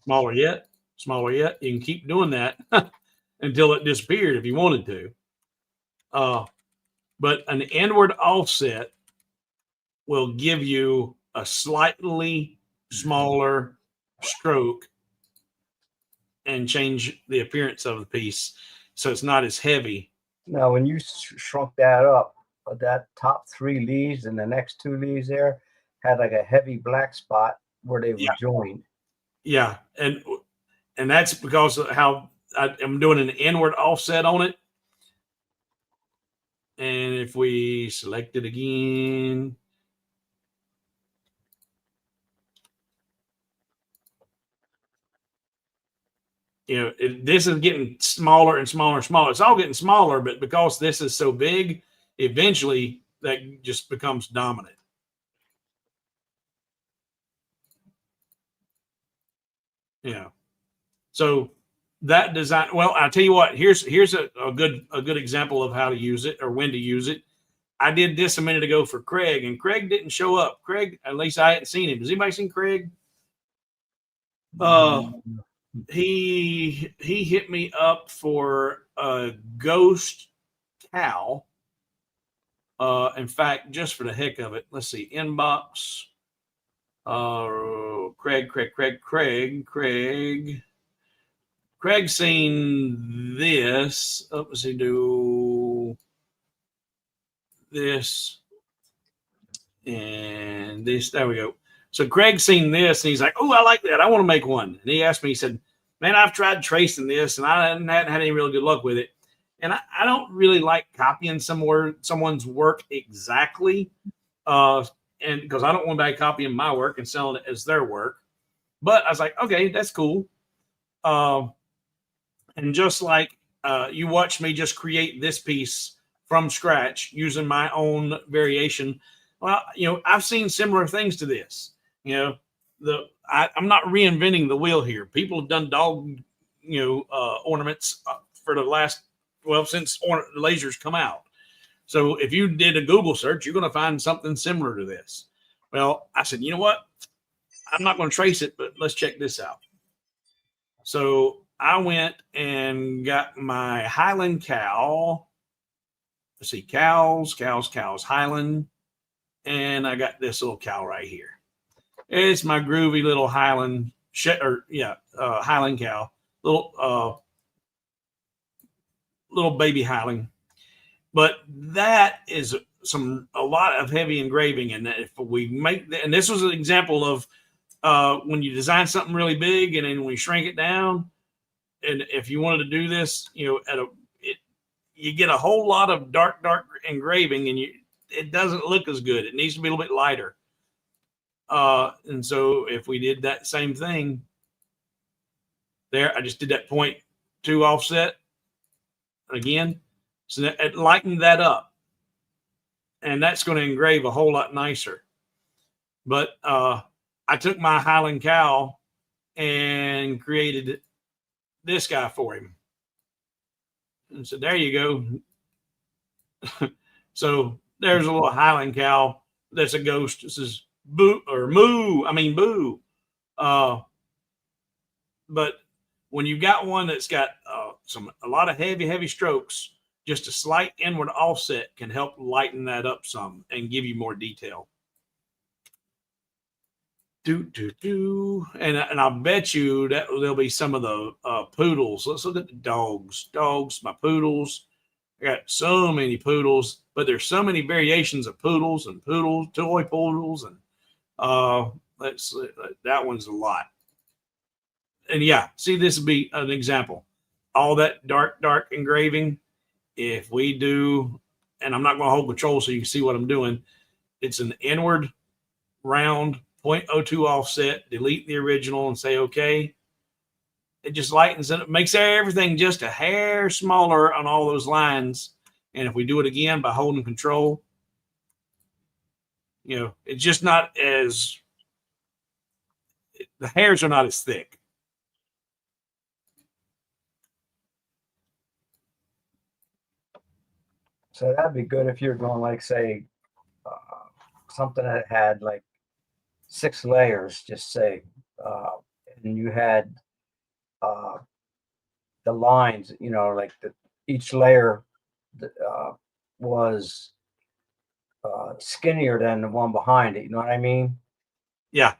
smaller yet, smaller yet. You can keep doing that until it disappeared if you wanted to. But an inward offset will give you a slightly smaller stroke and change the appearance of the piece so it's not as heavy. Now, when you shrunk that up, that top 3 leaves and the next 2 leaves there had like a heavy black spot where they were joined. Yeah, and that's because of how I'm doing an inward offset on it. And if we select it again, this is getting smaller and smaller and smaller. It's all getting smaller, but because this is so big, eventually that just becomes dominant. Yeah. So that design, well, I'll tell you what, here's a good example of how to use it or when to use it. I did this a minute ago for Craig, and Craig didn't show up. Craig, at least I hadn't seen him. Has anybody seen Craig? He hit me up for a ghost cow. In fact, just for the heck of it, let's see, inbox. Craig seen this. Let's see, do this and this. There we go. So Craig seen this and he's like, "Oh, I like that. I want to make one." And he asked me, he said, "Man, I've tried tracing this and I hadn't had any real good luck with it. And I don't really like copying someone's work exactly. And because I don't want to be copying my work and selling it as their work." But I was like, okay, that's cool. And just like you watched me just create this piece from scratch using my own variation. Well, I've seen similar things to this. I'm not reinventing the wheel here. People have done dog, ornaments for the last, since lasers come out. So if you did a Google search, you're going to find something similar to this. Well, I said, you know what? I'm not going to trace it, but let's check this out. So I went and got my Highland cow. Let's see, cows, Highland. And I got this little cow right here. It's my groovy little Highland, Highland cow. Little baby Highland. But that is a lot of heavy engraving. And if we make that, and this was an example of when you design something really big and then we shrink it down. And if you wanted to do this, you get a whole lot of dark engraving and it doesn't look as good. It needs to be a little bit lighter. And so if we did that same thing there, I just did that 0.2 offset again. So that it lightened that up, and that's going to engrave a whole lot nicer. But I took my Highland cow and created this guy for him. And so there you go. So there's a little Highland cow that's a ghost. This is boo or moo. I mean boo. But when you've got one that's got a lot of heavy strokes, just a slight inward offset can help lighten that up some and give you more detail. And I'll bet you that there'll be some of the poodles. Let's look at the dogs. My poodles. I got so many poodles, but there's so many variations of poodles and toy poodles, and that one's a lot. And yeah, see, this would be an example. All that dark engraving. If we do, and I'm not going to hold control so you can see what I'm doing. It's an inward round 0.02 offset. Delete the original and say okay. It just lightens it. It makes everything just a hair smaller on all those lines. And if we do it again by holding control, it's just not as, the hairs are not as thick. So that'd be good if you're going like, say, something that had like 6 layers, just say, and you had the lines, like each layer was skinnier than the one behind it. You know what I mean? Yeah.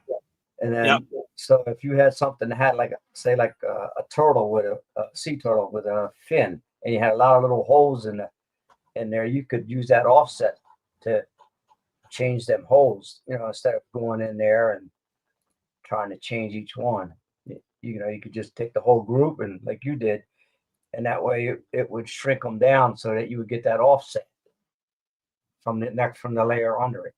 And then, so if you had something that had like, say, like a turtle with a sea turtle with a fin, and you had a lot of little holes in there, you could use that offset to change them holes, instead of going in there and trying to change each one. You could just take the whole group and like you did, and that way it would shrink them down so that you would get that offset from the layer under it.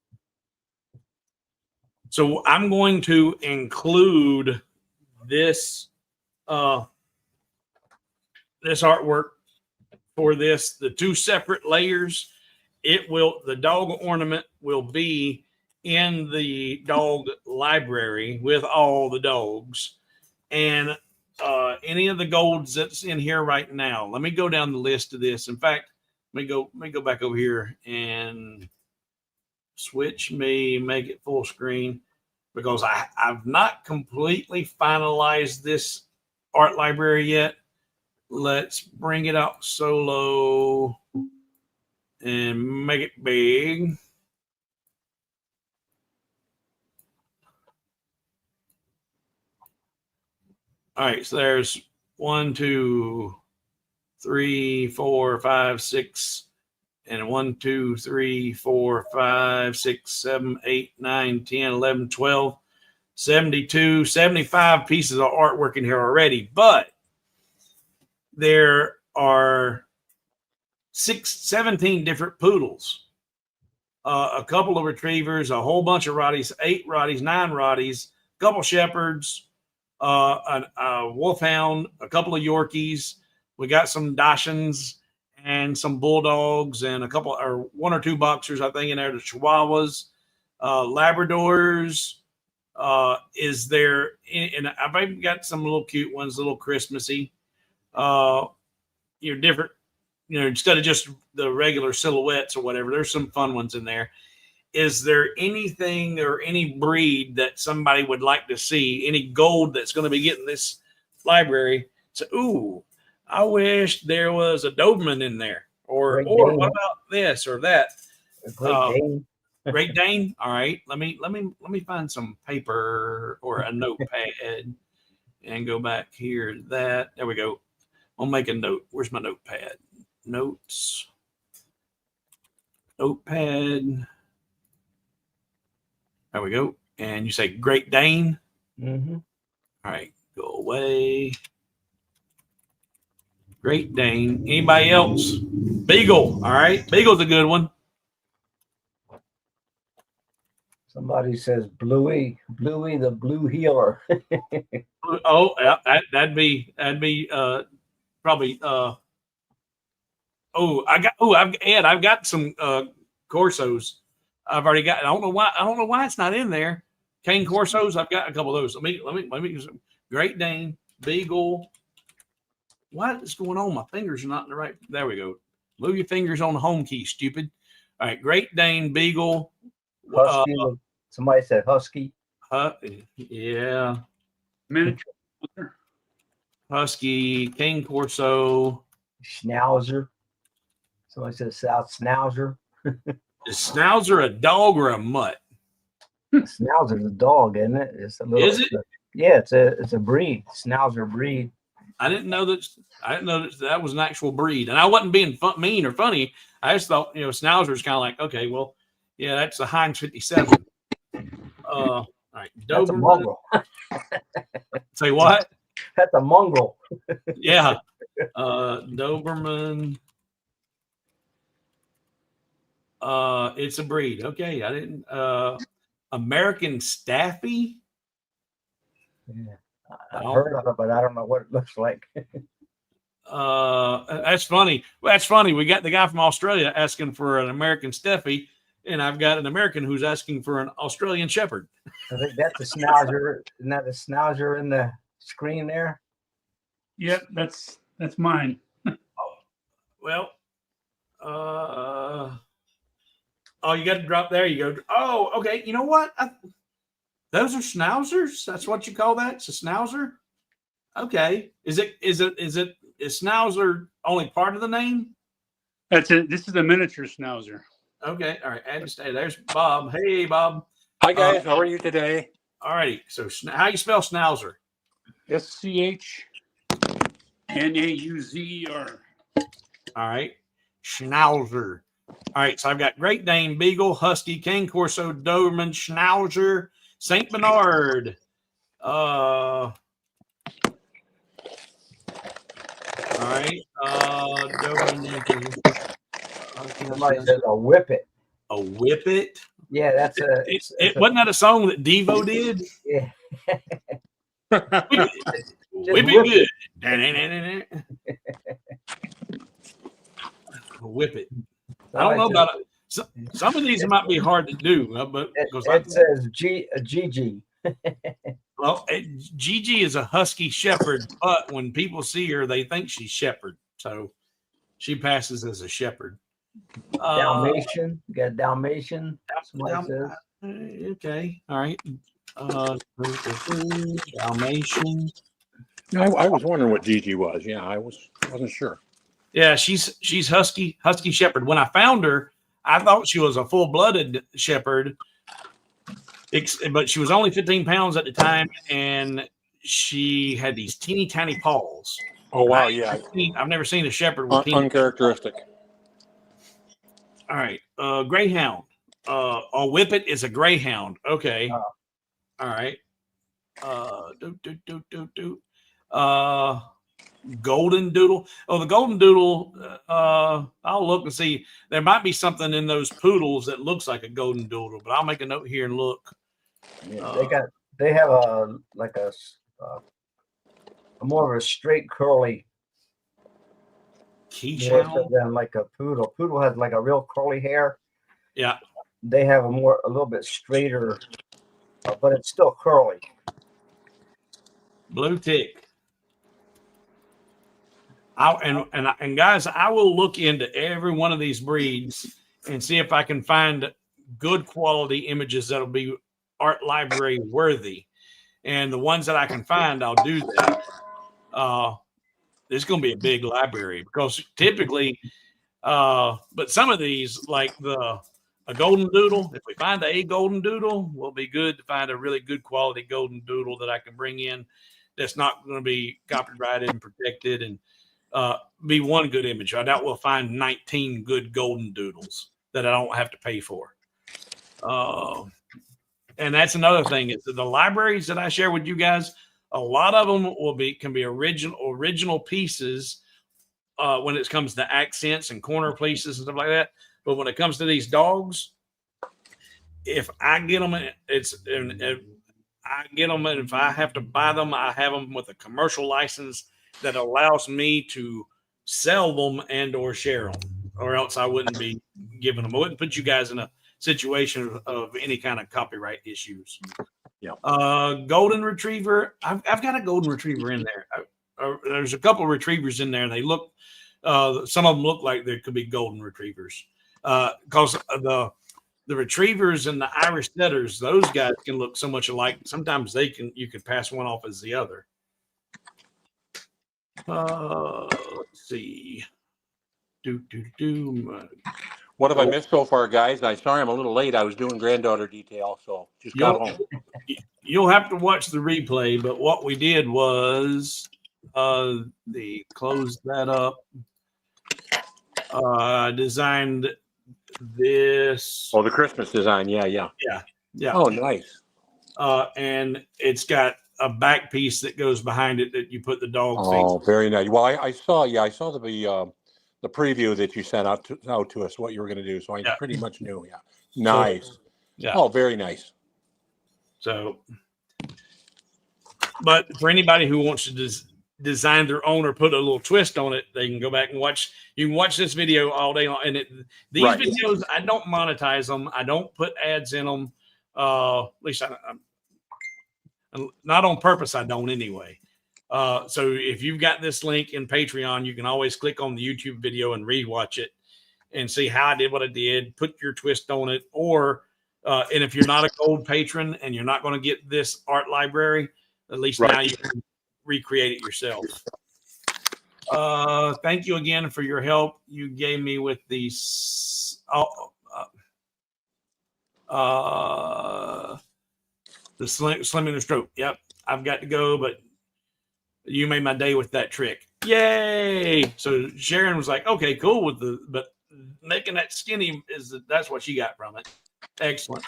So I'm going to include this this artwork for the 2 separate layers. The dog ornament will be in the dog library with all the dogs, and any of the golds that's in here right now. Let me go down the list of this. In fact, let me go back over here and make it full screen, because I've not completely finalized this art library yet. Let's bring it out solo and make it big. All right, so there's 1, 2, 3, 4, 5, 6, and 1, 2, 3, 4, 5, 6, 7, 8, 9, 10, 11, 12, 72, 75 pieces of artwork in here already, but there are 17 different poodles, a couple of retrievers, a whole bunch of Rotties, 8 Rotties, 9 Rotties, a couple shepherds, a wolfhound, a couple of Yorkies. We got some Dachshunds and some bulldogs, and a couple, or 1 or 2 boxers, I think, in there. The Chihuahuas, Labradors. Is there? And I've even got some little cute ones, little Christmassy. Different. Instead of just the regular silhouettes or whatever, there's some fun ones in there. Is there anything or any breed that somebody would like to see? Any gold that's going to be getting this library? So, ooh, I wish there was a Doberman in there, or what about this or that? Great Dane. Great Dane. All right, let me find some paper or a notepad and go back here. There we go. I'll make a note. Where's my notepad? Notes. Notepad. There we go. And you say Great Dane. Mm-hmm. All right, go away. Great Dane. Anybody else? Beagle. All right, Beagle's a good one. Somebody says Bluey the blue healer. Oh, that'd be probably. I've got some Corsos. I've already got. I don't know why it's not in there. Cane Corsos. I've got a couple of those. Let me. Great Dane, Beagle. What is going on? My fingers are not in the right. There we go. Move your fingers on the home key, stupid. All right, Great Dane, Beagle. Husky. Somebody said husky. Yeah. Miniature. Husky, King Corso. Schnauzer. Somebody said South Schnauzer. Is Schnauzer a dog or a mutt? Schnauzer's a dog, isn't it? It's a little. Is it? Yeah, it's a breed. Schnauzer breed. I didn't know that. I didn't know that was an actual breed, and I wasn't being mean or funny. I just thought, Schnauzer is kind of like, okay, well, yeah, that's a Heinz 57. All right, That's a Doberman. mongrel. Say what? That's a mongrel. Yeah, Doberman. It's a breed. Okay, I didn't. American Staffy. Yeah. I've heard of it, but I don't know what it looks like. That's funny. That's funny. We got the guy from Australia asking for an American Staffy, and I've got an American who's asking for an Australian Shepherd. I think that's a Schnauzer. Isn't that a Schnauzer in the screen there? Yep, that's mine. Well, oh, you got to drop there. You go. Oh, okay. You know what? Those are Schnauzers. That's what you call that? It's a Schnauzer. Okay. Is Schnauzer only part of the name? That's it. This is a miniature Schnauzer. Okay. All right. Add to stay. There's Bob. Hey, Bob. Hi guys, how are you today? All righty. So, how you spell Schnauzer? SCHNAUZER. All right. Schnauzer. All right. So, I've got Great Dane, Beagle, Husky, King Corso, Doberman, Schnauzer, St. Bernard. All right. Doberman. Somebody says a whippet. A Whippet. Yeah, that's a. It wasn't that a song that Devo did? Yeah. Whip it good. Whip it. I don't know about it. Some of these might be hard to do, but it says Gigi. Well, Gigi is a husky shepherd, but when people see her, they think she's shepherd, so she passes as a shepherd. Dalmatian. You got Dalmatian. Somebody says. Okay, all right. Dalmatian. I was wondering what Gigi was. Yeah, I wasn't sure. Yeah, she's husky shepherd. When I found her, I thought she was a full-blooded shepherd, but she was only 15 pounds at the time, and she had these teeny tiny paws. Oh wow, yeah. I've never seen a shepherd with teeny. Uncharacteristic. All right, greyhound. A Whippet is a greyhound. Okay. All right. Golden Doodle. Oh, the Golden Doodle. I'll look and see. There might be something in those poodles that looks like a Golden Doodle, but I'll make a note here and look. Yeah, they have a more of a straight curly Keyshawn than like a poodle. Poodle has like a real curly hair. Yeah. They have a little bit straighter, but it's still curly. Blue Tick. And guys, I will look into every one of these breeds and see if I can find good quality images that'll be art library worthy. And the ones that I can find, I'll do that. There's going to be a big library because typically, but some of these, like a Golden Doodle, if we find a Golden Doodle, will be good to find a really good quality Golden Doodle that I can bring in that's not going to be copyrighted and protected and be one good image. I doubt we'll find 19 good Golden Doodles that I don't have to pay for. And that's another thing is the libraries that I share with you guys, a lot of them can be original pieces when it comes to accents and corner pieces and stuff like that. But when it comes to these dogs, if I get them, and if I have to buy them, I have them with a commercial license that allows me to sell them and or share them, or else I wouldn't be giving them. I wouldn't put you guys in a situation of any kind of copyright issues. Yeah. Golden Retriever. I've got a Golden Retriever in there. There's a couple of retrievers in there. And they look, some of them look like they could be Golden Retrievers. because the retrievers and the Irish setters, those guys can look so much alike. Sometimes you can pass one off as the other. Let's see. What have I missed so far, guys? I'm sorry I'm a little late. I was doing granddaughter detail, so just got home. You'll have to watch the replay, but what we did was they closed that up. Designed this. Oh, the Christmas design. Yeah. Oh, nice. And it's got a back piece that goes behind it that you put the dog Oh, face. very nice. Well, I saw the preview that you sent out to us what you were going to do, so I pretty much knew. Yeah, nice. Yeah. Oh, very nice. So, but for anybody who wants to design their own or put a little twist on it, they can go back and watch. You can watch this video all day long. And these videos, I don't monetize them. I don't put ads in them. At least I'm not on purpose. I don't anyway. So if you've got this link in Patreon, you can always click on the YouTube video and rewatch it and see how I did what I did, put your twist on it. Or, and if you're not a gold patron and you're not going to get this art library, at least now you can recreate it yourself. Thank you again for your help you gave me with these. The slimming the stroke. Yep, I've got to go, but you made my day with that trick. Yay! So Sharon was like, "Okay, cool but making that skinny that's what she got from it." Excellent.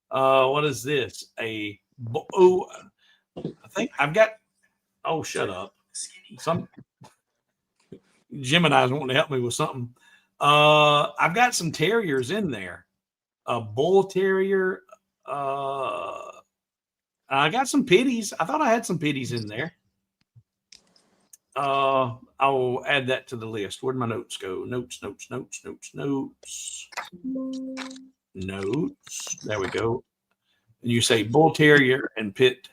What is this? I think I've got. Oh, shut up! Some Gemini's wanting to help me with something. I've got some terriers in there. A bull terrier. I got some pitties. I thought I had some pitties in there. I will add that to the list. Where'd my notes go? Notes. There we go. And you say bull terrier and pit.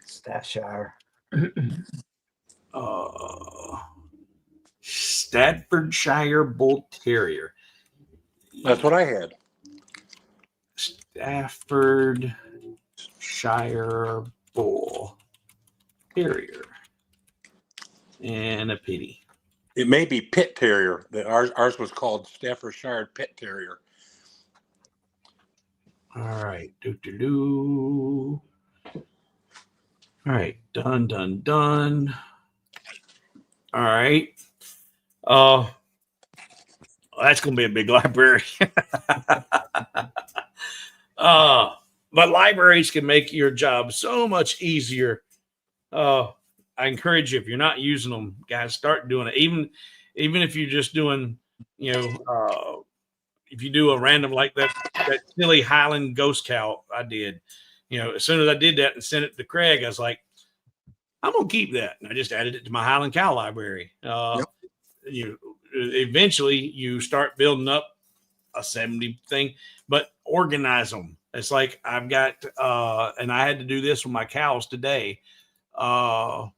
Staffordshire. Staffordshire bull terrier. That's what I had. Staffordshire bull terrier and a pitty. It may be pit terrier. Ours was called Staffordshire pit terrier. All right. All right. Done. All right. That's going to be a big library. But libraries can make your job so much easier. I encourage you, if you're not using them, guys, start doing it. Even if you're just doing, if you do a random like that silly Highland ghost cow I did, as soon as I did that and sent it to Craig, I was like, I'm going to keep that. And I just added it to my Highland cow library. Eventually you start building up a 70 thing, but organize them. It's like I've got, and I had to do this with my cows today. Let's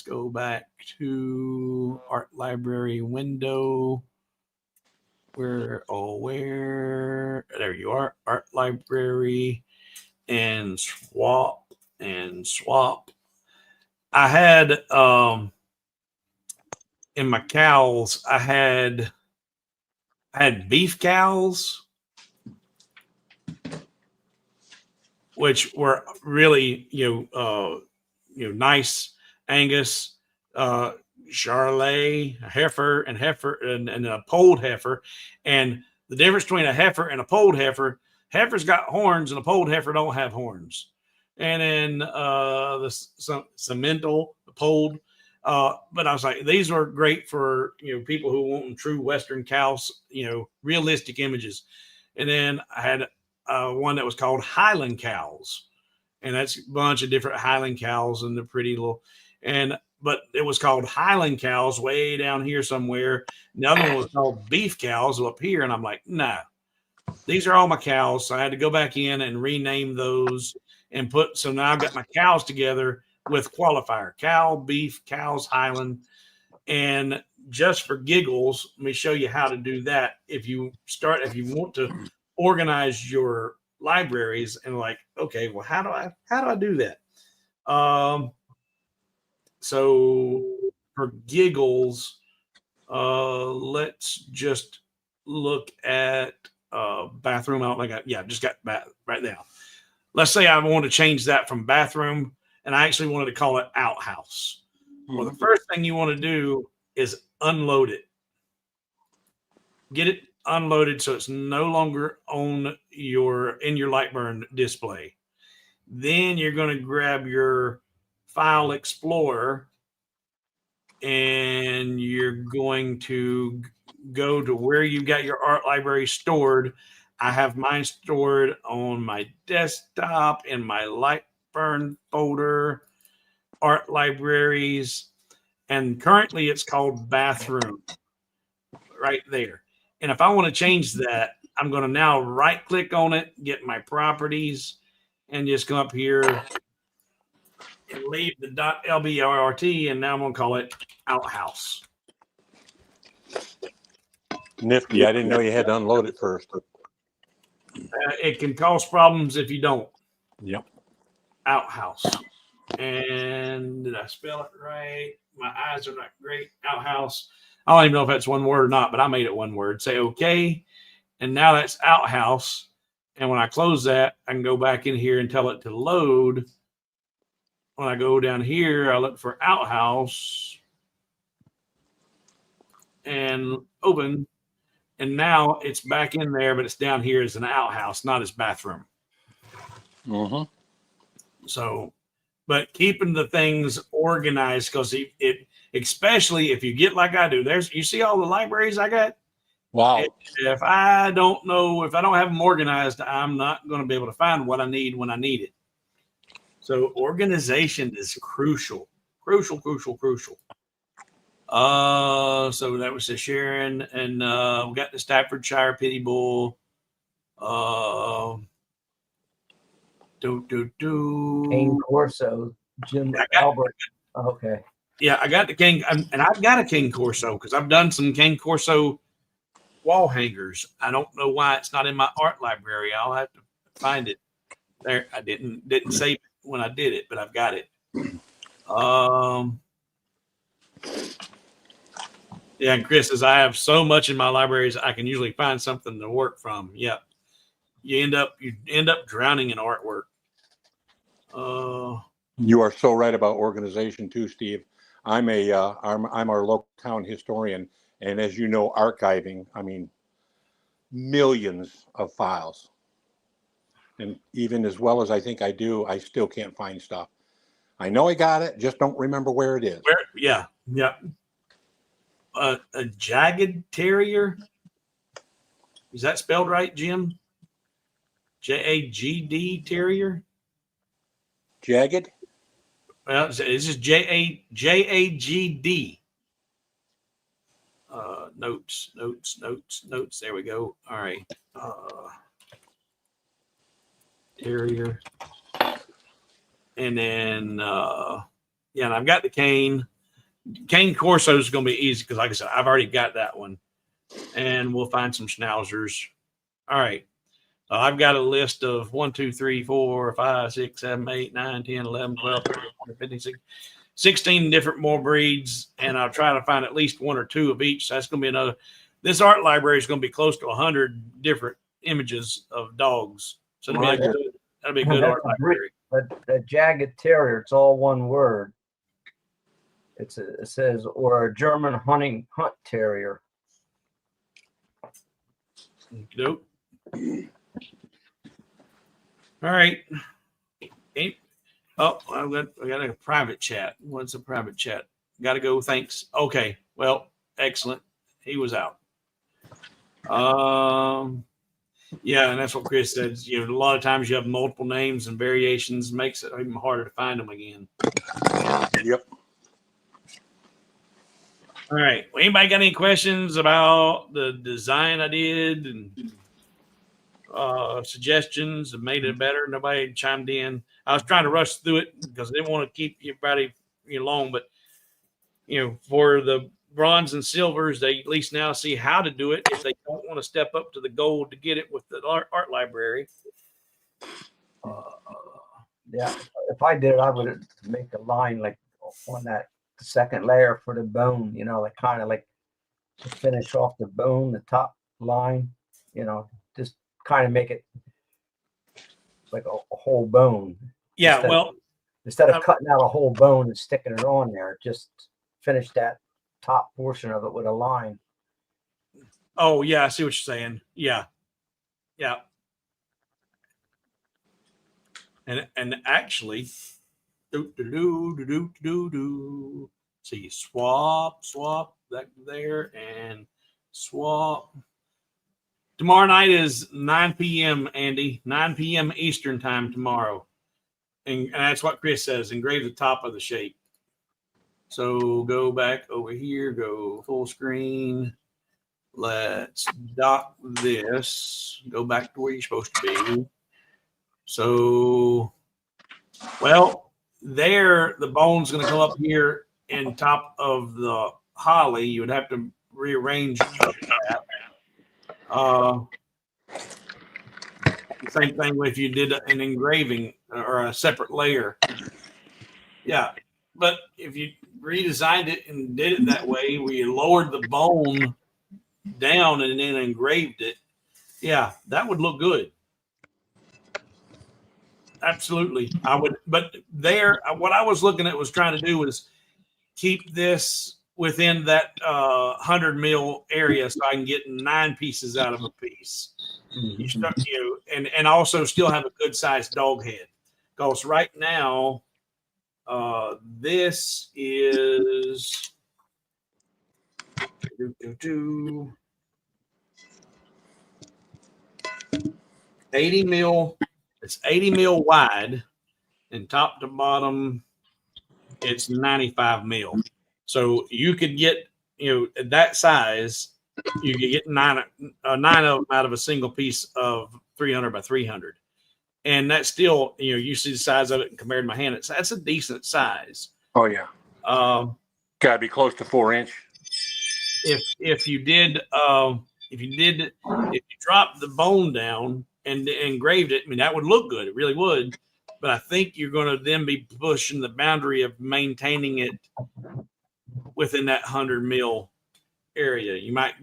go back to art library window. Where there you are, art library and swap. I had, in my cows, I had beef cows, which were really, nice Angus, Charolais, heifer, and a polled heifer. And the difference between a heifer and a polled heifer, heifer's got horns and a polled heifer don't have horns. And then the cemental, the polled. But I was like, these are great for, people who want true Western cows, realistic images. And then I had one that was called Highland cows. And that's a bunch of different Highland cows and the pretty little, but it was called Highland cows way down here somewhere. And the other one was called beef cows up here. And I'm like, no, these are all my cows. So I had to go back in and rename those and so now I've got my cows together with qualifier: cow, beef, cows, Highland. And just for giggles, let me show you how to do that. If you want to organize your libraries and like, okay, well, how do I do that? So for giggles, let's just look at bathroom. Just got bath right now. Let's say I want to change that from bathroom, and I actually wanted to call it outhouse. Well, the first thing you want to do is unload it. Get it unloaded so it's no longer in your Lightburn display. Then you're going to grab your File Explorer and you're going to go to where you got your art library stored. I have mine stored on my desktop in my Lightburn folder, art libraries, and currently it's called bathroom right there. And if I want to change that, I'm going to now right click on it, get my properties, and just come up here and leave the .lbrt, and now I'm going to call it outhouse. Nifty. I didn't know you had to unload it first. It can cause problems if you don't. Yep. Outhouse. And did I spell it right? My eyes are not great. Outhouse. I don't even know if that's one word or not, but I made it one word. Say okay. And now that's outhouse. And when I close that, I can go back in here and tell it to load. When I go down here, I look for outhouse and open. And now it's back in there, but it's down here as an outhouse, not as bathroom. Mm-hmm. So, but keeping the things organized, because it especially if you get like I do, you see all the libraries I got. Wow. If I don't have them organized, I'm not going to be able to find what I need when I need it. So organization is crucial. So that was the Sharon, and we got the Staffordshire Pity Bull. Cane Corso, Jim Albert. Okay. Yeah, I got the Cane, and I've got a Cane Corso because I've done some Cane Corso wall hangers. I don't know why it's not in my art library. I'll have to find it there. I didn't save it when I did it, but I've got it. Yeah, and Chris says I have so much in my libraries I can usually find something to work from. Yep. You end up drowning in artwork. You are so right about organization too, Steve. I'm our local town historian, and as you know, archiving. I mean, millions of files, and even as well as I think I do, I still can't find stuff. I know I got it, just don't remember where it is. Yeah. A jagged terrier. Is that spelled right, Jim? Jagd terrier. Jagged. Well, it's just Jagd. Notes. There we go. All right. Terrier. And then, and I've got the Cane. Cane Corso is going to be easy because, like I said, I've already got that one. And we'll find some schnauzers. All right. I've got a list of 1, 2, 3, 4, 5, 6, 7, 8, 9, 10, 11, 12, 13, 14, 15, 16 different more breeds. And I'll try to find at least 1 or 2 of each. So that's going to be another. This art library is going to be close to 100 different images of dogs. So that'll be a good art library. But the Jagged Terrier, it's all one word. It says, or a German hunt terrier. Nope. All right. Oh, I got a private chat. What's a private chat? Got to go. Thanks. Okay. Well, excellent. He was out. Yeah, and that's what Chris said. You know, a lot of times you have multiple names and variations, makes it even harder to find them again. Yep. All right. Well, anybody got any questions about the design I did and suggestions that made it better? Nobody chimed in. I was trying to rush through it because I didn't want to keep everybody long, but for the bronze and silvers, they at least now see how to do it if they don't want to step up to the gold to get it with the art library. Yeah, if I did it, I would make a line like on that second layer for the bone, you know, like kind of like to finish off the bone, the top line, you know, just kind of make it like a whole bone. Yeah, Instead of cutting out a whole bone and sticking it on there, just finish that top portion of it with a line. oh yeah, I see what you're saying. Yeah. And actually, see, swap that there and swap. Tomorrow night is 9 p.m. Andy, 9 p.m. Eastern time tomorrow, and that's what Chris says. Engrave the top of the shape. So go back over here, go full screen. Let's dock this. Go back to where you're supposed to be. So, well, there, the bone's going to come up here in top of the holly. You would have to rearrange that. Same thing if you did an engraving or a separate layer. Yeah. But if you redesigned it and did it that way, where you lowered the bone down and then engraved it, yeah, that would look good. Absolutely. I would, but there, what I was looking at was trying to do was keep this within that 100 mil area so I can get 9 pieces out of a piece. You start, and also still have a good sized dog head. Because right now, this is 80 mil. It's 80 mil wide, and top to bottom, it's 95 mil. So you could get, that size, you could get nine of them out of a single piece of 300 by 300. And that's still, you see the size of it compared to my hand. That's a decent size. Oh yeah. Got to be close to 4 inch. If you dropped the bone down and engraved it, I mean, that would look good. It really would. But I think you're going to then be pushing the boundary of maintaining it within that 100 mil area. You might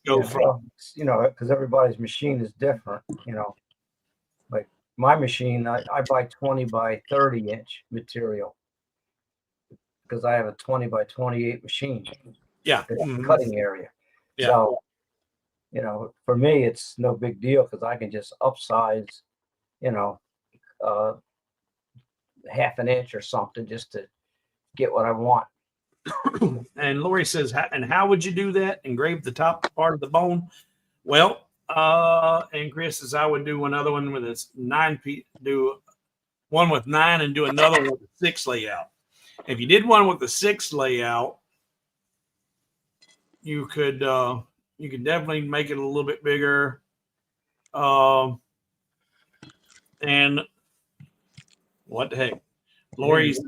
go from, because everybody's machine is different, like my machine, I buy 20 by 30 inch material because I have a 20 by 28 machine. Yeah. Cutting area. Yeah. So, for me, it's no big deal because I can just upsize, half an inch or something just to get what I want. And Lori says, and how would you do that? Engrave the top part of the bone? Well, and Chris says, I would do another one with a 9 piece, do one with 9 and do another one with a 6 layout. If you did one with the 6 layout, you could definitely make it a little bit bigger. And what the heck? Lori's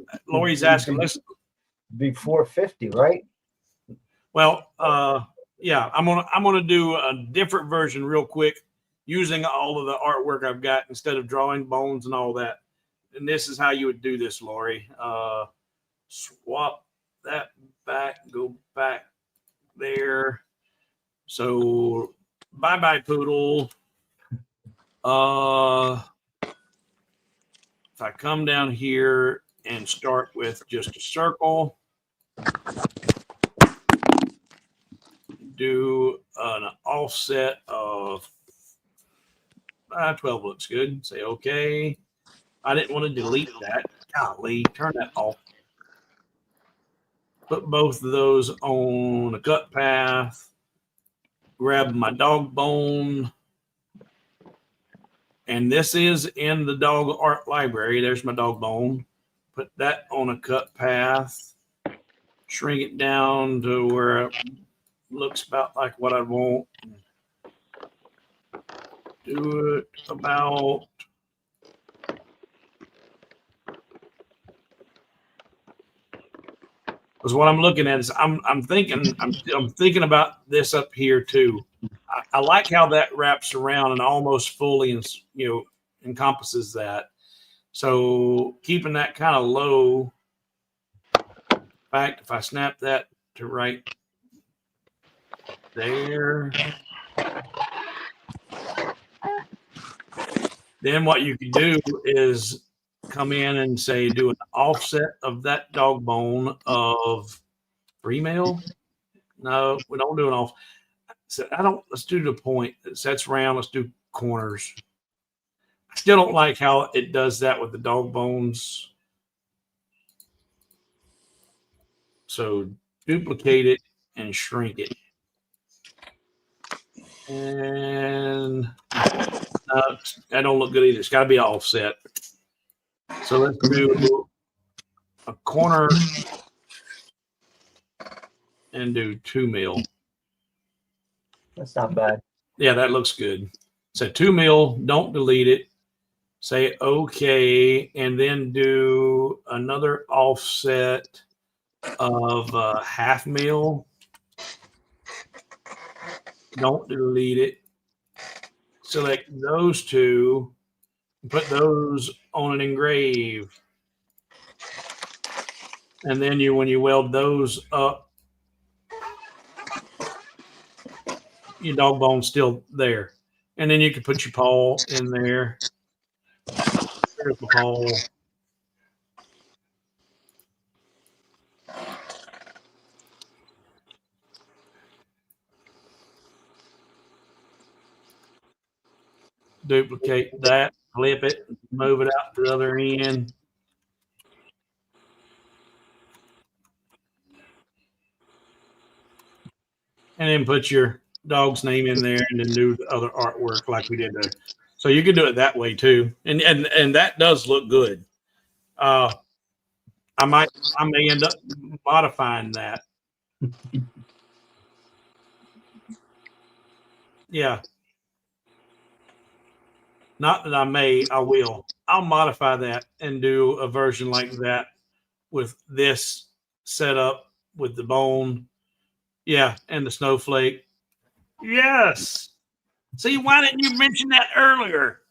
asking, let's be 450, right? Well, yeah, I'm gonna do a different version real quick using all of the artwork I've got instead of drawing bones and all that. And this is how you would do this, Lori. Swap that back, go back there. So bye poodle. If I come down here and start with just a circle, do an offset of 12 looks good. Say okay. I didn't want to delete that. Golly, turn that off. Put both of those on a cut path. Grab my dog bone. And this is in the dog art library. There's my dog bone. Put that on a cut path. Shrink it down to where it looks about like what I want. Do it about Because what I'm looking at is I'm thinking about this up here too. I like how that wraps around and almost fully encompasses that. So keeping that kind of low. In fact, if I snap that to right there, then what you can do is come in and say do an offset of that dog bone of 3 mil. No, we don't do an off. So let's do the point that sets round. Let's do corners. I still don't like how it does that with the dog bones. So duplicate it and shrink it. And that don't look good either. It's got to be offset. So let's do a corner and do 2 mil. That's not bad. Yeah, that looks good. So 2 mil, don't delete it. Say okay, and then do another offset of 0.5 mil. Don't delete it. Select those two, put those on an engrave. And then when you weld those up, your dog bone's still there. And then you can put your paw in there. There's the paw. Duplicate that, flip it, move it out to the other end. And then put your dog's name in there and then do the other artwork like we did there. So you can do it that way too. And that does look good. I may end up modifying that. Yeah. Not that I may, I will. I'll modify that and do a version like that with this setup with the bone. Yeah, and the snowflake. Yes. See, why didn't you mention that earlier?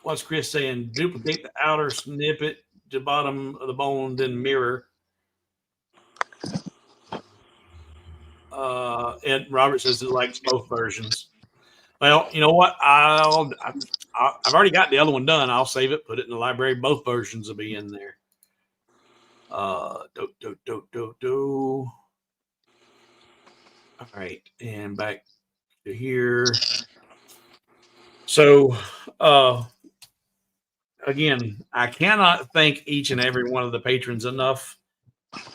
What's Chris saying? Duplicate the outer snippet to bottom of the bone, then mirror. And Robert says he likes both versions. Well, you know what? I've already got the other one done. I'll save it, put it in the library. Both versions will be in there. All right, and back to here. So, again, I cannot thank each and every one of the patrons enough,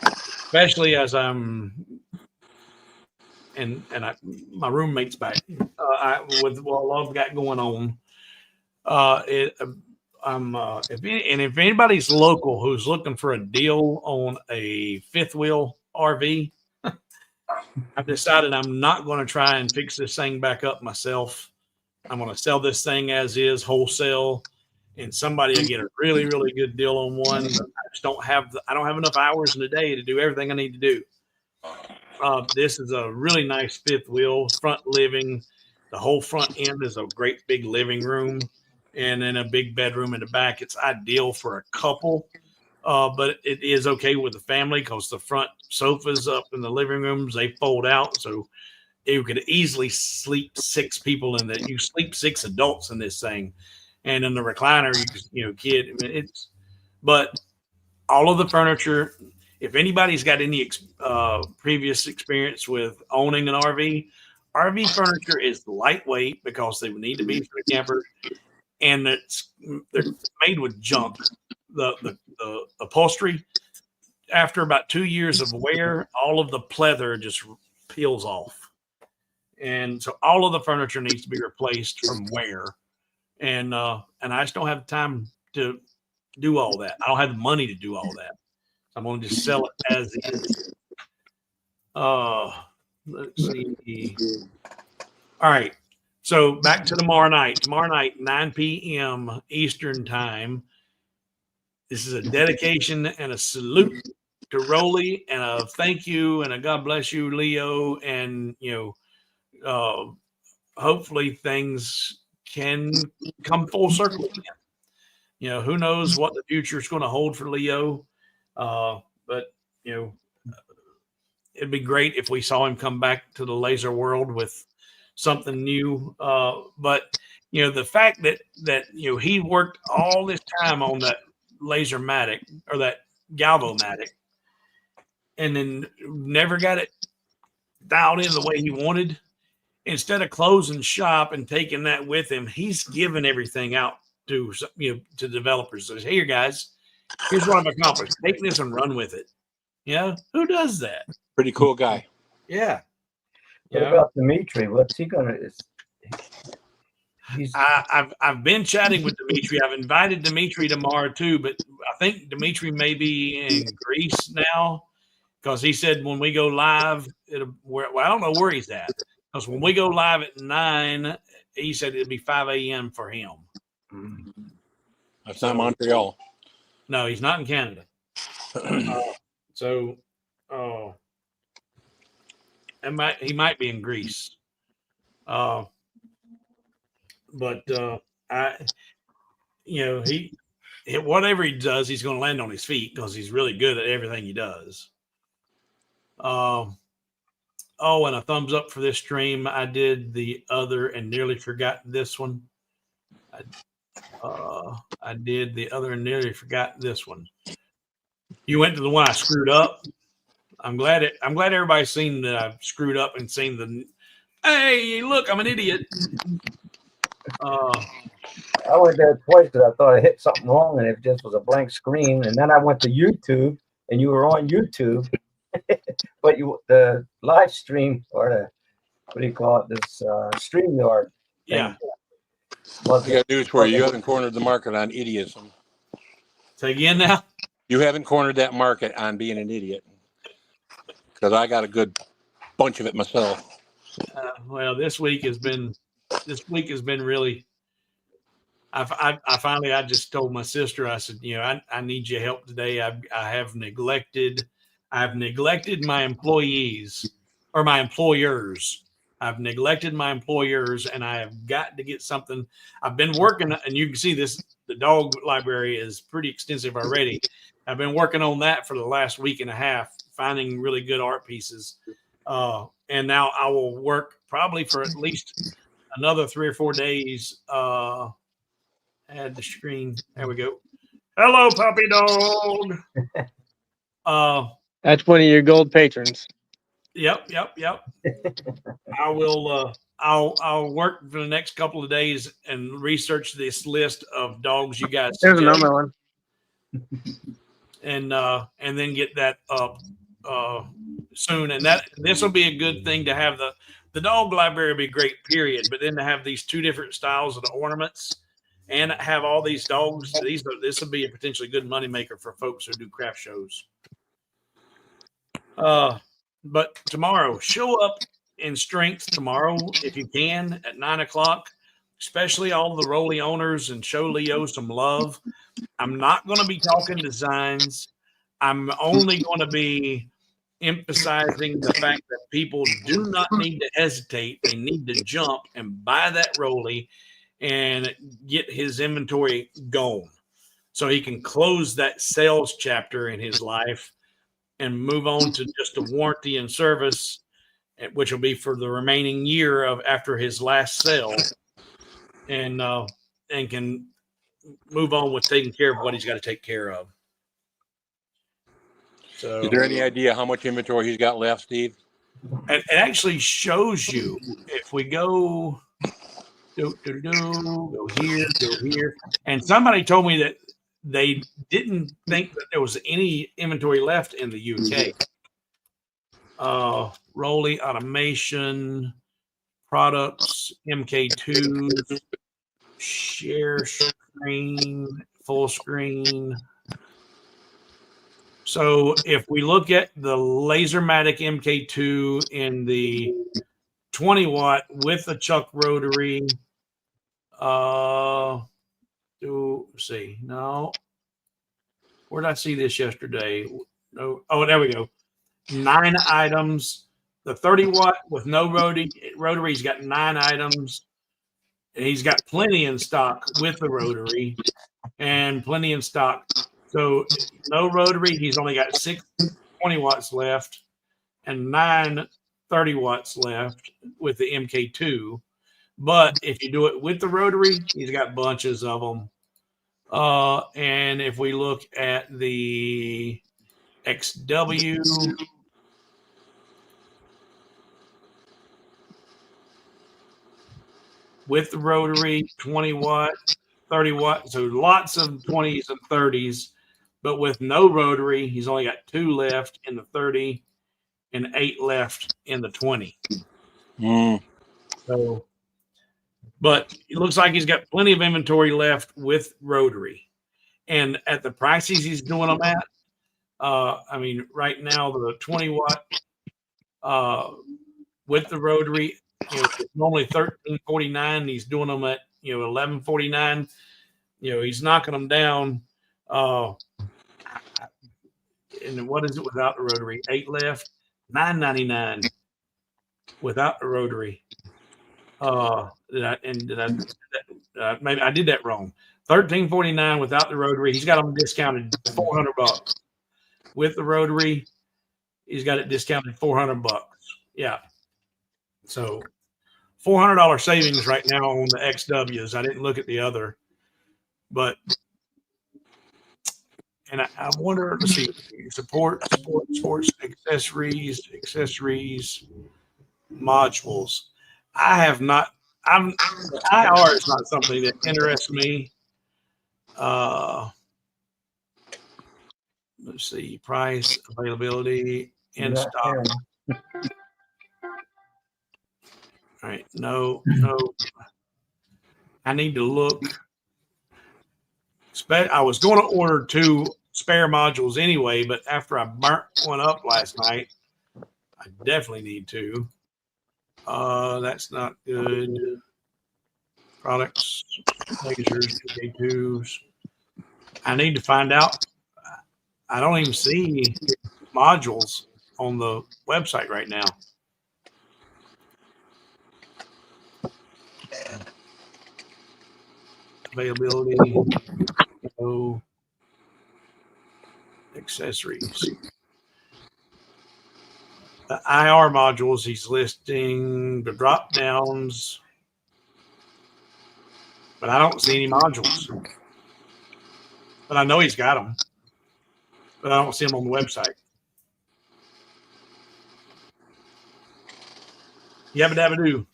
especially as I'm. My roommate's back with what I've got going on. If anybody's local who's looking for a deal on a fifth wheel RV, I've decided I'm not going to try and fix this thing back up myself. I'm going to sell this thing as is wholesale, and somebody will get a really, really good deal on one. But I just don't have enough hours in the day to do everything I need to do. This is a really nice fifth wheel, front living. The whole front end is a great big living room, and then a big bedroom in the back. It's ideal for a couple, but it is okay with the family because the front sofas up in the living rooms, they fold out. So you could easily sleep 6 people in that. You sleep 6 adults in this thing. And in the recliner, but all of the furniture, if anybody's got any previous experience with owning an RV furniture is lightweight because they need to be for the camper, and they're made with junk. The upholstery, after about 2 years of wear, all of the pleather just peels off, and so all of the furniture needs to be replaced from wear. And I just don't have time to do all that. I don't have the money to do all that. I'm going to just sell it as is. Let's see. All right. So back to tomorrow night. Tomorrow night, 9 p.m. Eastern time. this is a dedication and a salute to Rolly, and a thank you and a God bless you, Leo. And hopefully things can come full circle again. Who knows what the future is going to hold for Leo, but it'd be great if we saw him come back to the laser world with something new. But the fact that he worked all this time on that Lasermatic or that Galvomatic, and then never got it dialed in the way he wanted. Instead of closing shop and taking that with him, he's giving everything out to to developers. Says, "Hey, guys, here's what I've accomplished. Take this and run with it." Who does that? Pretty cool guy. Yeah. What about Dimitri? What's he gonna? I've been chatting with Dimitri. I've invited Dimitri tomorrow too, but I think Dimitri may be in Greece now because he said when we go live, I don't know where he's at. Because when we go live at 9, he said it'd be 5 a.m. for him. That's not Montreal. No, he's not in Canada. He might be in Greece. But whatever he does, he's going to land on his feet because he's really good at everything he does. And a thumbs up for this stream. I did the other and nearly forgot this one. I did the other and nearly forgot this one. You went to the one I screwed up. I'm glad everybody's seen that I've screwed up and seen the. Hey, look, I'm an idiot. I went there twice because I thought I hit something wrong and it just was a blank screen. And then I went to YouTube and you were on YouTube, but the live stream or the what do you call it? This StreamYard. Yeah. I got news for you. You haven't cornered the market on idiotism. Say again now. You haven't cornered that market on being an idiot because I got a good bunch of it myself. Well, this week has been really. I just told my sister. I said, I need your help today. I've neglected my employees or my employers. I've neglected my employers, and I have got to get something. I've been working, and you can see this. The dog library is pretty extensive already. I've been working on that for the last week and a half, finding really good art pieces. And now I will work probably for at least another 3 or 4 days. Add the screen. There we go. Hello, puppy dog. That's one of your gold patrons. Yep. I will. I'll work for the next couple of days and research this list of dogs you guys. There's another one. And then get that up soon. And this will be a good thing to have. The dog library will be great, period. But then to have these 2 different styles of the ornaments and have all these dogs, this will be a potentially good moneymaker for folks who do craft shows. But tomorrow, show up in strength tomorrow if you can at 9 o'clock, especially all the Rolly owners, and show Leo some love. I'm not going to be talking designs. I'm only going to be emphasizing the fact that people do not need to hesitate. They need to jump and buy that Rolly and get his inventory going so he can close that sales chapter in his life and move on to just a warranty and service, which will be for the remaining year of after his last sale, and can move on with taking care of what he's got to take care of. So, is there any idea how much inventory he's got left, Steve? it actually shows you if we go go here, and somebody told me that they didn't think that there was any inventory left in the UK. Rolly automation products, MK2, share screen, full screen. So if we look at the Lasermatic MK2 in the 20 watt with a chuck rotary, Where did I see this yesterday? No. Oh, there we go. 9 items. The 30 watt with no rotary. He's got 9 items. And he's got plenty in stock with the rotary, and plenty in stock. So no rotary. He's only got 6 20 watts left, and 9 30 watts left with the MK2. But if you do it with the rotary, he's got bunches of them. And if we look at the XW, with the rotary, 20 watt, 30 watt, so lots of 20s and 30s. But with no rotary, he's only got 2 left in the 30 and 8 left in the 20. So, but it looks like he's got plenty of inventory left with rotary. And at the prices he's doing them at, I mean, right now the 20 watt with the rotary, it's normally $13.49. He's doing them at $11.49. He's knocking them down. And what is it without the rotary? 8 left, $9.99 without the rotary. Maybe I did that wrong. $13.49 without the rotary. He's got them discounted $400. With the rotary, he's got it discounted $400. Yeah. So $400 savings right now on the XWs. I didn't look at the other, but and I wonder, let's see, sports, accessories, modules. I have not. IR is not something that interests me. Let's see, price, availability, in stock. All right, no. I need to look. I was going to order 2 spare modules anyway, but after I burnt one up last night, I definitely need 2. That's not good. Products, lasers, K2s. I need to find out. I don't even see modules on the website right now. Availability, accessories. The IR modules, he's listing the drop downs, but I don't see any modules. But I know he's got them, but I don't see them on the website. Yabba dabba doo.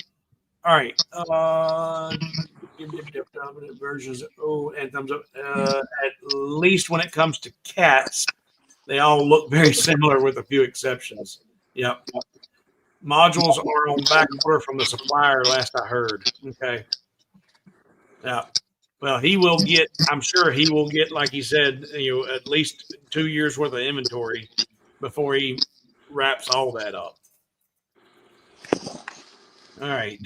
All right. Versions. Oh, and thumbs up. At least when it comes to cats, they all look very similar with a few exceptions. Yep. Modules are on back order from the supplier, last I heard. Okay. Yeah. Well, he will get, I'm sure he will get, like he said, at least 2 years worth of inventory before he wraps all that up. All right.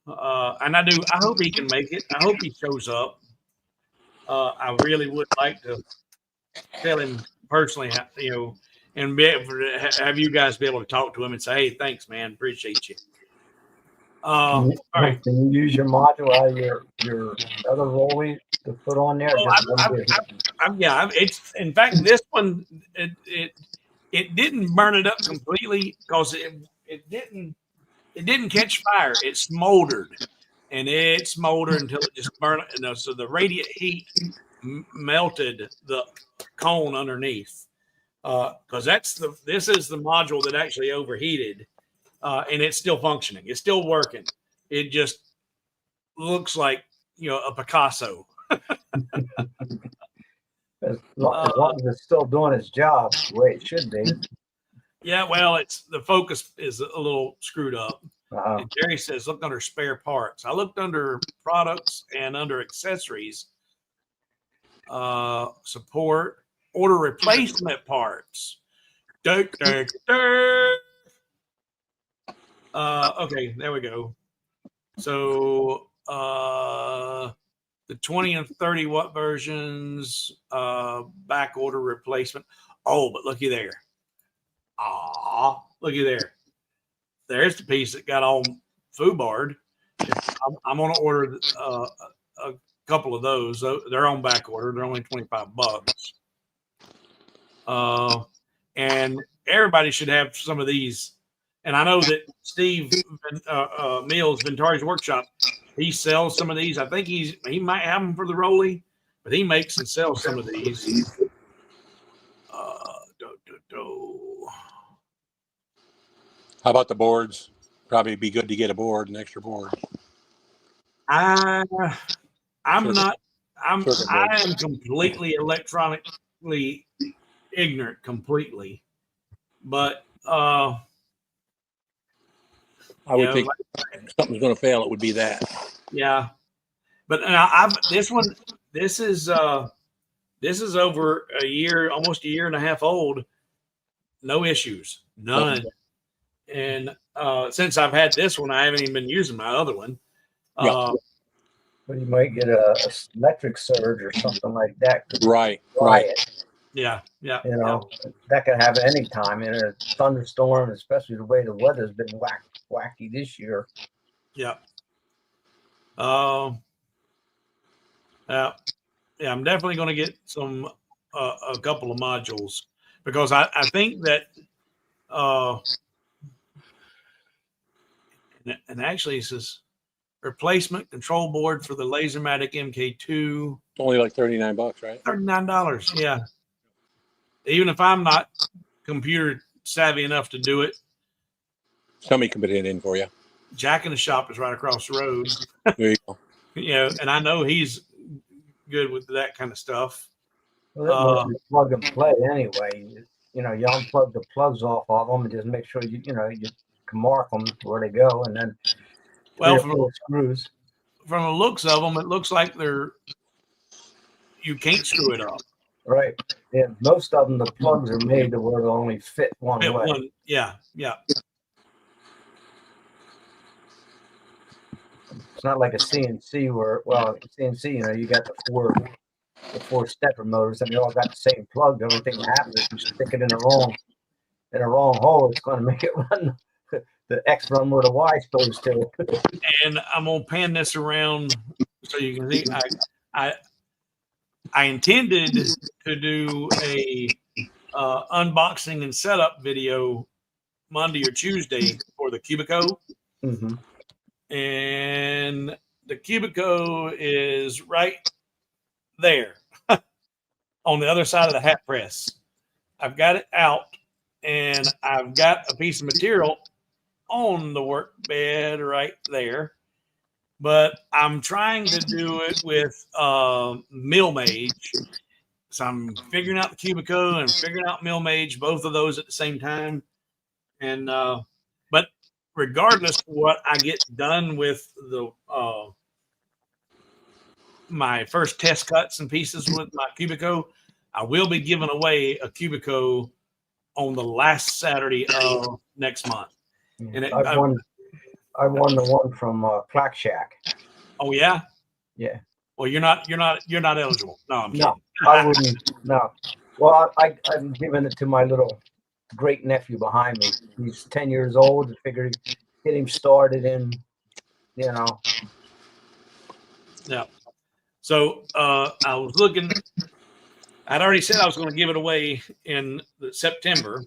And I hope he can make it. I hope he shows up. I really would like to tell him personally, and be able to have you guys be able to talk to him and say, "Hey, thanks, man. Appreciate you." All right. Can you use your module out of your other rolling to put on there? It's in fact this one it didn't burn it up completely because it didn't catch fire. It smoldered, and it smoldered until it just burned. So the radiant heat melted the cone underneath. Because this is the module that actually overheated, and it's still functioning. It's still working. It just looks like a Picasso. As long as it's still doing its job the way it should be. Yeah, well, the focus is a little screwed up. And Jerry says, look under spare parts. I looked under products and under accessories, support, order replacement parts. Okay, there we go. So the 20 and 30 watt versions, back order replacement. Oh, but looky there. Looky there. There's the piece that got all foobarred. I'm going to order a couple of those. They're on back order. They're only $25. And everybody should have some of these. And I know that Steve Mills, Ventari's Workshop, he sells some of these. I think he might have them for the Rolly, but he makes and sells some of these. How about the boards? Probably be good to get a board, an extra board. I am completely electronically ignorant, completely. But I would think if something's going to fail, it would be that. Yeah, but this is over a year, almost a year and a half old. No issues, none. And since I've had this one, I haven't even been using my other one. But you might get a electric surge or something like that. Right. Yeah. You know, that could happen any time in a thunderstorm, especially the way the weather's been wacky this year. Yeah. Yeah, I'm definitely going to get some a couple of modules because I think that and actually it says replacement control board for the Lasermatic MK2. Only like $39, right? $39. Yeah. Even if I'm not computer savvy enough to do it, Somebody can put it in for you. Jack in the shop is right across the road. There you go. You know, and I know he's good with that kind of stuff. Well, that must be plug and play anyway. You know, you unplug the plugs off of them and just make sure you can mark them where they go, and then from screws. From the looks of them, it looks like you can't screw it up. Right. Yeah. Most of them, the plugs are made to where they'll only fit one way. Yeah. It's not like a CNC where, CNC, you got the four stepper motors and they all got the same plug. The only thing that happens is you stick it in the wrong hole, it's going to make it run the X run where the Y is supposed to. And I'm gonna pan this around so you can see. I intended to do a unboxing and setup video Monday or Tuesday for the Cubico. Mm-hmm. And the Cubico is right there on the other side of the hat press. I've got it out and I've got a piece of material on the work bed right there, but I'm trying to do it with Mill Mage. So I'm figuring out the Cubico and figuring out Mill Mage, both of those at the same time. And but regardless of what I get done with the my first test cuts and pieces with my Cubico, I will be giving away a Cubico on the last Saturday of next month. And I won the one from Clack Shack. Oh yeah. Yeah. Well, you're not eligible. No, I'm kidding. No, I wouldn't. No. Well, I'm giving it to my little great nephew behind me. He's 10 years old. I figured get him started in, Yeah. So I was looking. I'd already said I was going to give it away in September.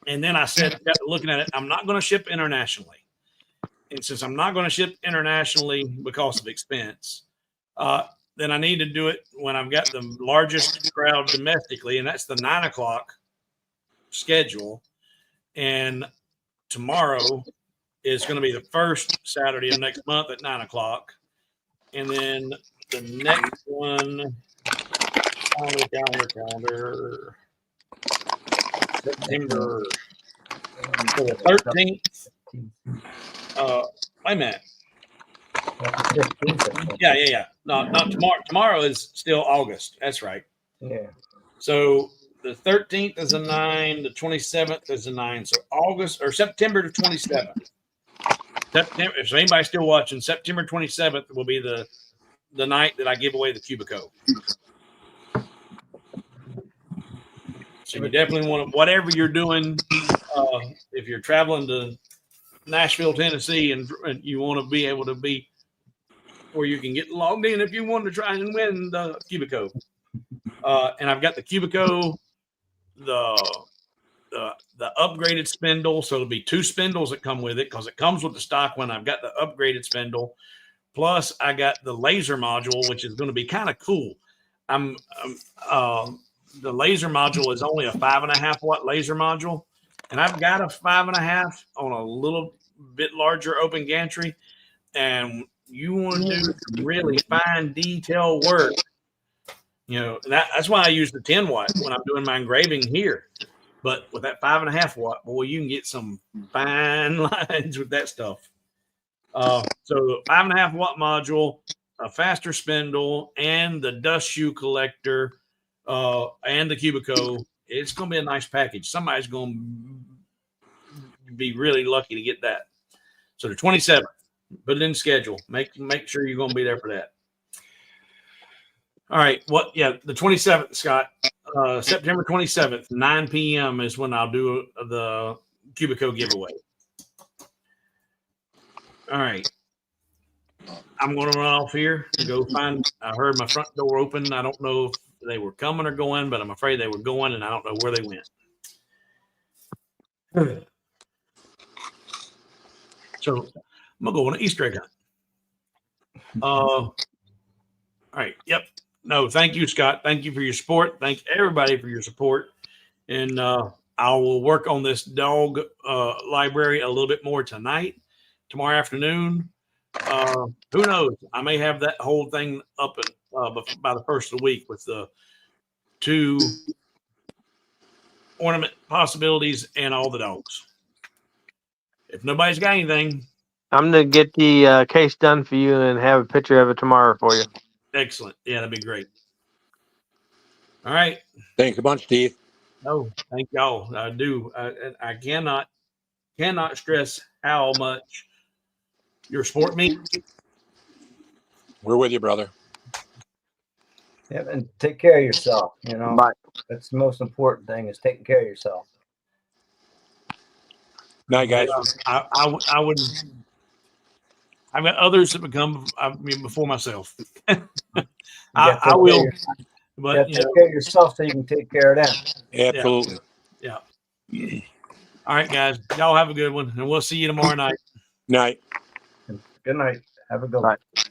And then I said, looking at it, I'm not going to ship internationally. And since I'm not going to ship internationally because of expense, then I need to do it when I've got the largest crowd domestically, and that's the 9 o'clock schedule. And tomorrow is going to be the first Saturday of next month at 9 o'clock. And then the next one, calendar. September the 13th. Wait a minute. Yeah. No, not tomorrow. Tomorrow is still August. That's right. Yeah. So the 13th is a 9. The 27th is a 9. So September the 27th. September. If anybody's still watching, September 27th will be the the night that I give away the Cubico. So you definitely want to, whatever you're doing, if you're traveling to Nashville, Tennessee, and you want to be able to be where you can get logged in if you want to try and win the Cubico. And I've got the Cubico, the upgraded spindle. So it'll be 2 spindles that come with it because it comes with the stock one. I've got the upgraded spindle. Plus I got the laser module, which is going to be kind of cool. The laser module is only a 5.5 watt laser module. And I've got a 5.5 on a little bit larger open gantry. And you want to do some really fine detail work. You know, that's why I use the 10 watt when I'm doing my engraving here. But with that 5.5 watt, boy, you can get some fine lines with that stuff. So 5.5 watt module, a faster spindle, and the dust shoe collector, and the Cubico. It's going to be a nice package. Somebody's going to be really lucky to get that. So the 27th, put it in schedule. Make sure you're going to be there for that. All right. The 27th, Scott. September 27th, 9 p.m. is when I'll do the Cubico giveaway. All right. I'm going to run off here to go find. I heard my front door open. I don't know if they were coming or going, but I'm afraid they were going, and I don't know where they went. So I'm going to go on an Easter egg hunt. All right. Yep. No, thank you, Scott. Thank you for your support. Thank everybody for your support. And I will work on this dog library a little bit more tonight, tomorrow afternoon. Who knows? I may have that whole thing up by the first of the week with the 2 ornament possibilities and all the dogs. If nobody's got anything, I'm going to get the case done for you and have a picture of it tomorrow for you. excellent. Yeah, that'd be great. All right. Thanks a bunch, Steve. No, thank y'all. I do. I cannot stress how much your support means. We're with you, brother. Yeah, and take care of yourself. You know, Bye. that's the most important thing is taking care of yourself. Night, guys. I would. I've got others that become before myself. I will. But take care of yourself so you can take care of them. Absolutely. Yeah. All right, guys. Y'all have a good one, and we'll see you tomorrow night. Night. Good night. Have a good one. Bye.